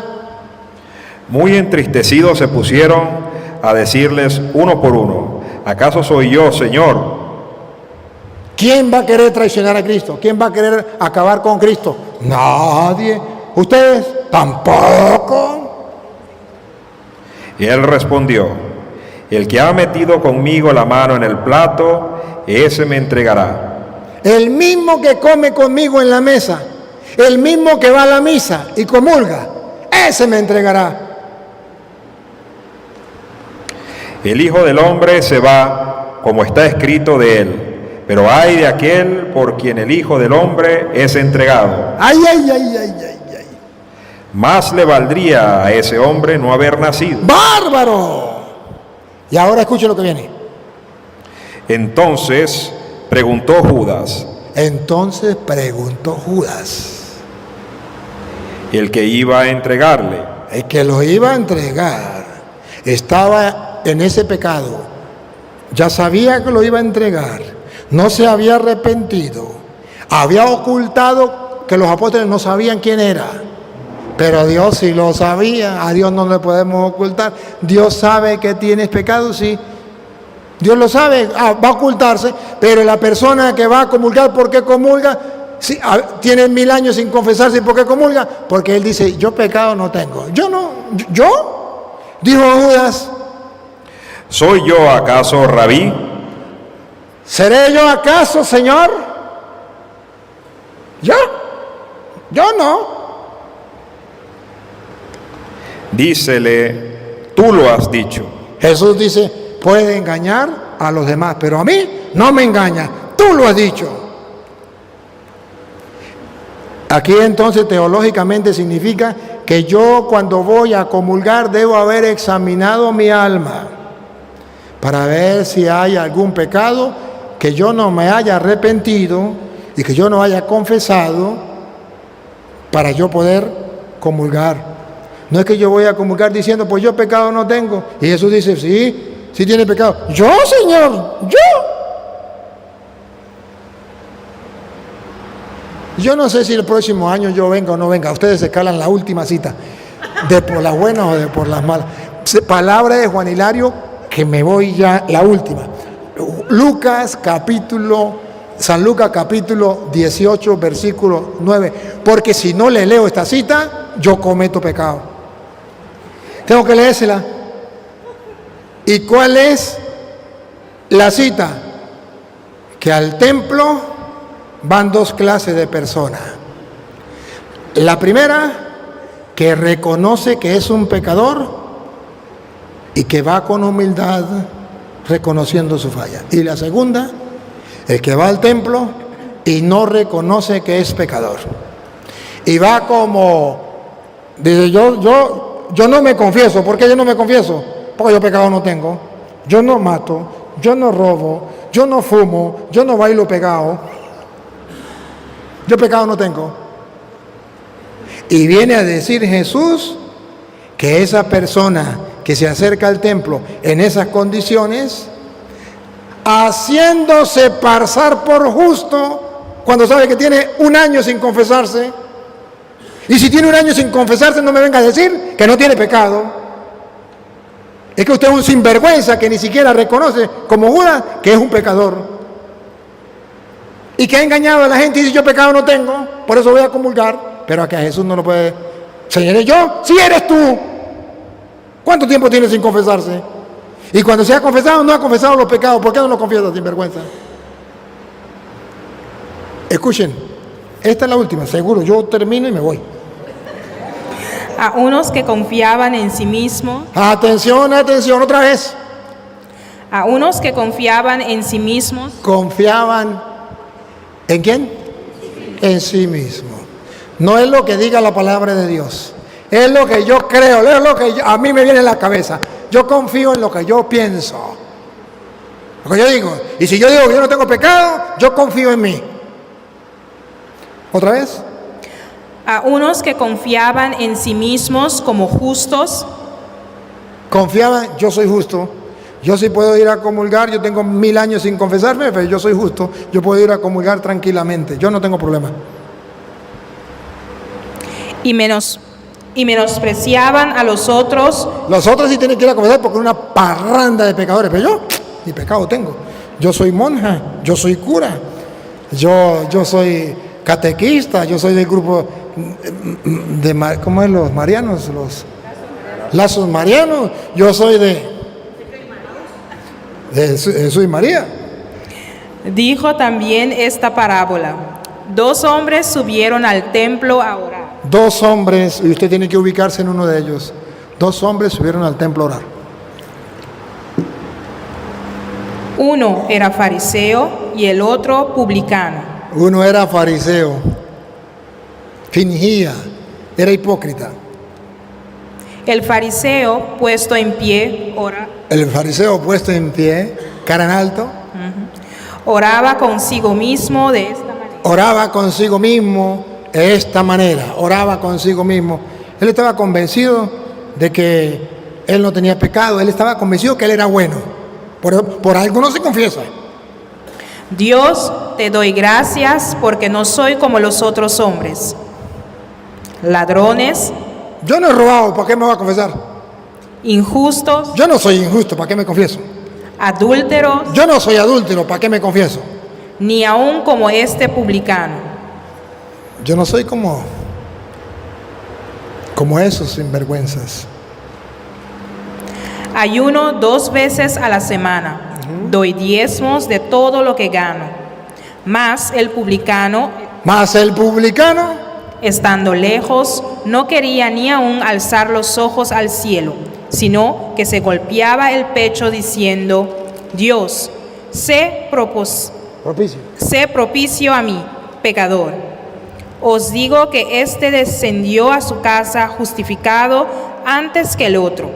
Muy entristecidos se pusieron a decirles uno por uno: ¿acaso soy yo, Señor? ¿Quién va a querer traicionar a Cristo? ¿Quién va a querer acabar con Cristo? Nadie. ¿Ustedes? Tampoco. Y él respondió: el que ha metido conmigo la mano en el plato, ese me entregará. El mismo que come conmigo en la mesa, el mismo que va a la misa y comulga, ese me entregará. El Hijo del Hombre se va, como está escrito de él. Pero ay de aquel por quien el Hijo del Hombre es entregado. ¡Ay, ay, ay, ay, ay, ay! Más le valdría a ese hombre no haber nacido. ¡Bárbaro! Y ahora escuche lo que viene. Entonces preguntó Judas, el que iba a entregarle. El que lo iba a entregar estaba en ese pecado. Ya sabía que lo iba a entregar. No se había arrepentido. Había ocultado que los apóstoles no sabían quién era. Pero Dios sí lo sabía. A Dios no le podemos ocultar. Dios sabe que tienes pecado, sí. Dios lo sabe, va a ocultarse. Pero la persona que va a comulgar, ¿por qué comulga? Sí, tiene 1000 años sin confesarse, ¿por qué comulga? Porque él dice: yo pecado no tengo. Yo no. ¿Yo? Dijo Judas: ¿soy yo acaso rabí? ¿Seré yo acaso, Señor? ¿Yo? Yo no. Dícele: tú lo has dicho. Jesús dice: puede engañar a los demás, pero a mí no me engaña. Tú lo has dicho. Aquí entonces teológicamente significa que yo, cuando voy a comulgar, debo haber examinado mi alma. para ver si hay algún pecado que yo no me haya arrepentido y que yo no haya confesado para yo poder comulgar. No es que yo voy a comulgar diciendo, pues yo pecado no tengo. Y Jesús dice, sí, sí tiene pecado. Yo, Señor, yo no sé si el próximo año yo venga o no venga. Ustedes se calan la última cita, de por las buenas o de por las malas. Palabra de Juan Hilario, que me voy ya, la última. San Lucas capítulo 18, versículo 9. Porque si no le leo esta cita, yo cometo pecado. Tengo que leérsela. ¿Y cuál es la cita? Que al templo van dos clases de personas. La primera, que reconoce que es un pecador y que va con humildad reconociendo su falla. Y la segunda, el que va al templo y no reconoce que es pecador. Y va como, dice, yo no me confieso. ¿Por qué yo no me confieso? Porque yo pecado no tengo. Yo no mato, yo no robo, yo no fumo, yo no bailo pegado. Yo pecado no tengo. Y viene a decir Jesús que esa persona que se acerca al templo en esas condiciones, haciéndose pasar por justo, cuando sabe que tiene un año sin confesarse, y si tiene un año sin confesarse, no me venga a decir que no tiene pecado. Es que usted es un sinvergüenza que ni siquiera reconoce, como Judas, que es un pecador. Y que ha engañado a la gente y dice, yo pecado no tengo, por eso voy a comulgar. Pero a que a Jesús no lo puede. Señor, yo, si eres tú. ¿Cuánto tiempo tiene sin confesarse? Y cuando se ha confesado, no ha confesado los pecados. ¿Por qué no los confiesa, sinvergüenza? Escuchen, esta es la última, seguro. Yo termino y me voy. A unos que confiaban en sí mismos. Atención, atención, otra vez. A unos que confiaban en sí mismos. Confiaban ¿en quién? En sí mismo. No es lo que diga la palabra de Dios. Es lo que yo creo, es lo que a mí me viene en la cabeza. Yo confío en lo que yo pienso. Lo que yo digo. Y si yo digo que yo no tengo pecado, yo confío en mí. ¿Otra vez? A unos que confiaban en sí mismos como justos. Confiaban, yo soy justo. Yo sí puedo ir a comulgar, yo tengo 1000 años sin confesarme, pero yo soy justo. Yo puedo ir a comulgar tranquilamente. Yo no tengo problema. Y menospreciaban a los otros. Los otros sí tienen que ir a confesar porque es una parranda de pecadores, pero yo ni pecado tengo. Yo soy monja, yo soy cura, yo soy catequista, yo soy del grupo de, ¿cómo es? Los marianos, los lazos marianos, yo soy de Jesús y María. Dijo también esta parábola. 2 hombres subieron al templo a orar. 2 hombres, y usted tiene que ubicarse en uno de ellos. 2 hombres subieron al templo a orar. Uno era fariseo y el otro publicano. Uno era fariseo, fingía, era hipócrita. El fariseo, puesto en pie, El fariseo puesto en pie, cara en alto, oraba consigo mismo de esta manera. Oraba consigo mismo de esta manera, oraba consigo mismo. Él estaba convencido de que él no tenía pecado, él estaba convencido que él era bueno. Por algo no se confiesa. Dios, te doy gracias porque no soy como los otros hombres, ladrones, Yo no he robado, ¿para qué me voy a confesar? injustos, Yo no soy injusto, ¿para qué me confieso? adúlteros, Yo no soy adúltero, ¿para qué me confieso? ni aun como este publicano. Yo no soy como esos sinvergüenzas. Ayuno 2 veces a la semana, doy diezmos de todo lo que gano. Mas el publicano, estando lejos, no quería ni aun alzar los ojos al cielo, sino que se golpeaba el pecho diciendo: Dios, sé propicio a mí, pecador. Os digo que éste descendió a su casa justificado antes que el otro.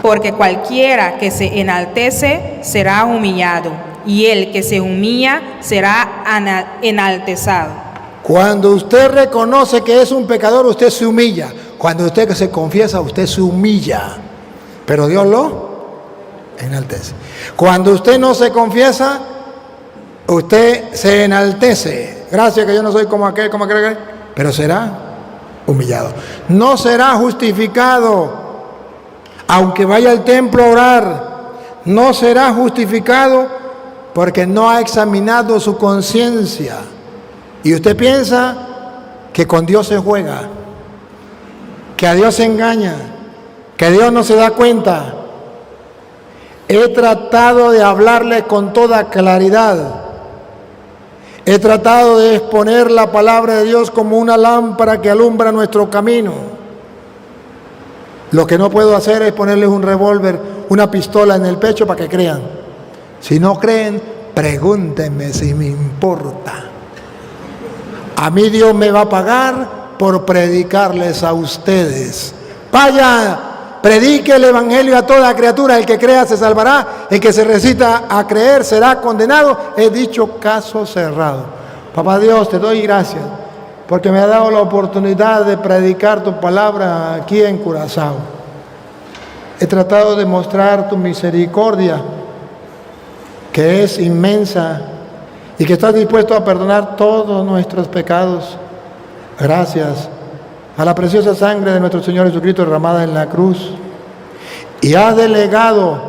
Porque cualquiera que se enaltece será humillado, y el que se humilla será enaltezado. Cuando usted reconoce que es un pecador, usted se humilla. Cuando usted se confiesa, usted se humilla. Pero Dios lo enaltece. Cuando usted no se confiesa, usted se enaltece. Gracias que yo no soy como aquel, pero será humillado. No será justificado, aunque vaya al templo a orar. No será justificado porque no ha examinado su conciencia. Y usted piensa que con Dios se juega, que a Dios se engaña, que Dios no se da cuenta. He tratado de hablarle con toda claridad. He tratado de exponer la palabra de Dios como una lámpara que alumbra nuestro camino. Lo que no puedo hacer es ponerles un revólver, una pistola en el pecho para que crean. Si no creen, pregúntenme si me importa. A mí Dios me va a pagar por predicarles a ustedes. Vaya, predique el evangelio a toda criatura. El que crea se salvará. El que se resista a creer será condenado. He dicho caso cerrado. Papá Dios, te doy gracias porque me ha dado la oportunidad de predicar tu palabra aquí en Curazao. He tratado de mostrar tu misericordia, que es inmensa, y que estás dispuesto a perdonar todos nuestros pecados. Gracias a la preciosa sangre de nuestro Señor Jesucristo derramada en la cruz. Y has delegado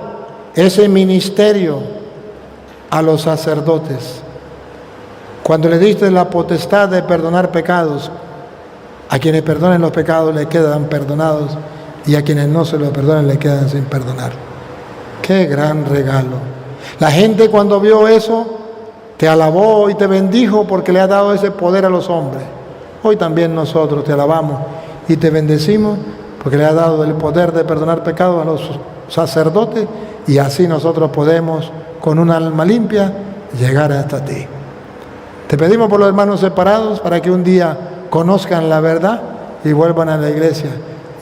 ese ministerio a los sacerdotes. Cuando le diste la potestad de perdonar pecados, a quienes perdonen los pecados le quedan perdonados, y a quienes no se los perdonen le quedan sin perdonar. ¡Qué gran regalo! La gente cuando vio eso te alabó y te bendijo porque le has dado ese poder a los hombres. Hoy también nosotros te alabamos y te bendecimos porque le has dado el poder de perdonar pecados a los sacerdotes, y así nosotros podemos con un alma limpia llegar hasta ti. Te pedimos por los hermanos separados para que un día conozcan la verdad y vuelvan a la iglesia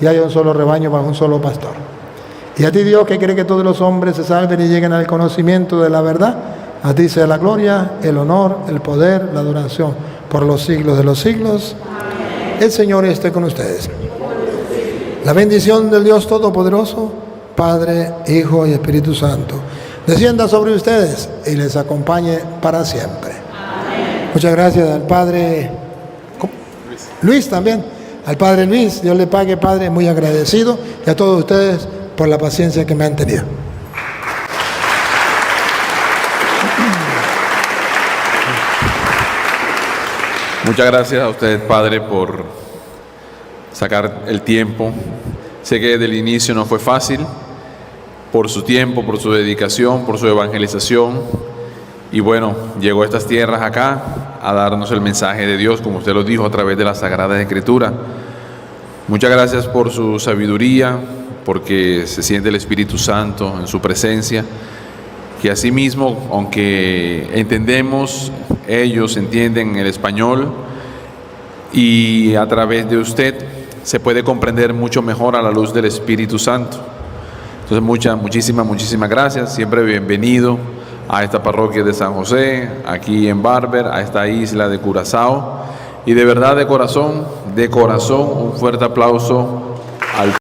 y haya un solo rebaño bajo un solo pastor. Y a ti, Dios, que quiere que todos los hombres se salven y lleguen al conocimiento de la verdad, a ti sea la gloria, el honor, el poder, la adoración por los siglos de los siglos. Amén. El Señor esté con ustedes. La bendición del Dios Todopoderoso, Padre, Hijo y Espíritu Santo, descienda sobre ustedes y les acompañe para siempre. Amén. Muchas gracias al Padre Luis también, al Padre Luis. Dios le pague, Padre, muy agradecido, y a todos ustedes por la paciencia que me han tenido. Muchas gracias a usted, Padre, por sacar el tiempo. Sé que desde el inicio no fue fácil, por su tiempo, por su dedicación, por su evangelización. Y bueno, llegó a estas tierras acá a darnos el mensaje de Dios, como usted lo dijo, a través de la Sagrada Escritura. Muchas gracias por su sabiduría, porque se siente el Espíritu Santo en su presencia, que asimismo, aunque entendemos, ellos entienden el español, y a través de usted se puede comprender mucho mejor a la luz del Espíritu Santo. Entonces, muchísimas gracias. Siempre bienvenido a esta parroquia de San José, aquí en Barber, a esta isla de Curazao. Y de verdad, de corazón, un fuerte aplauso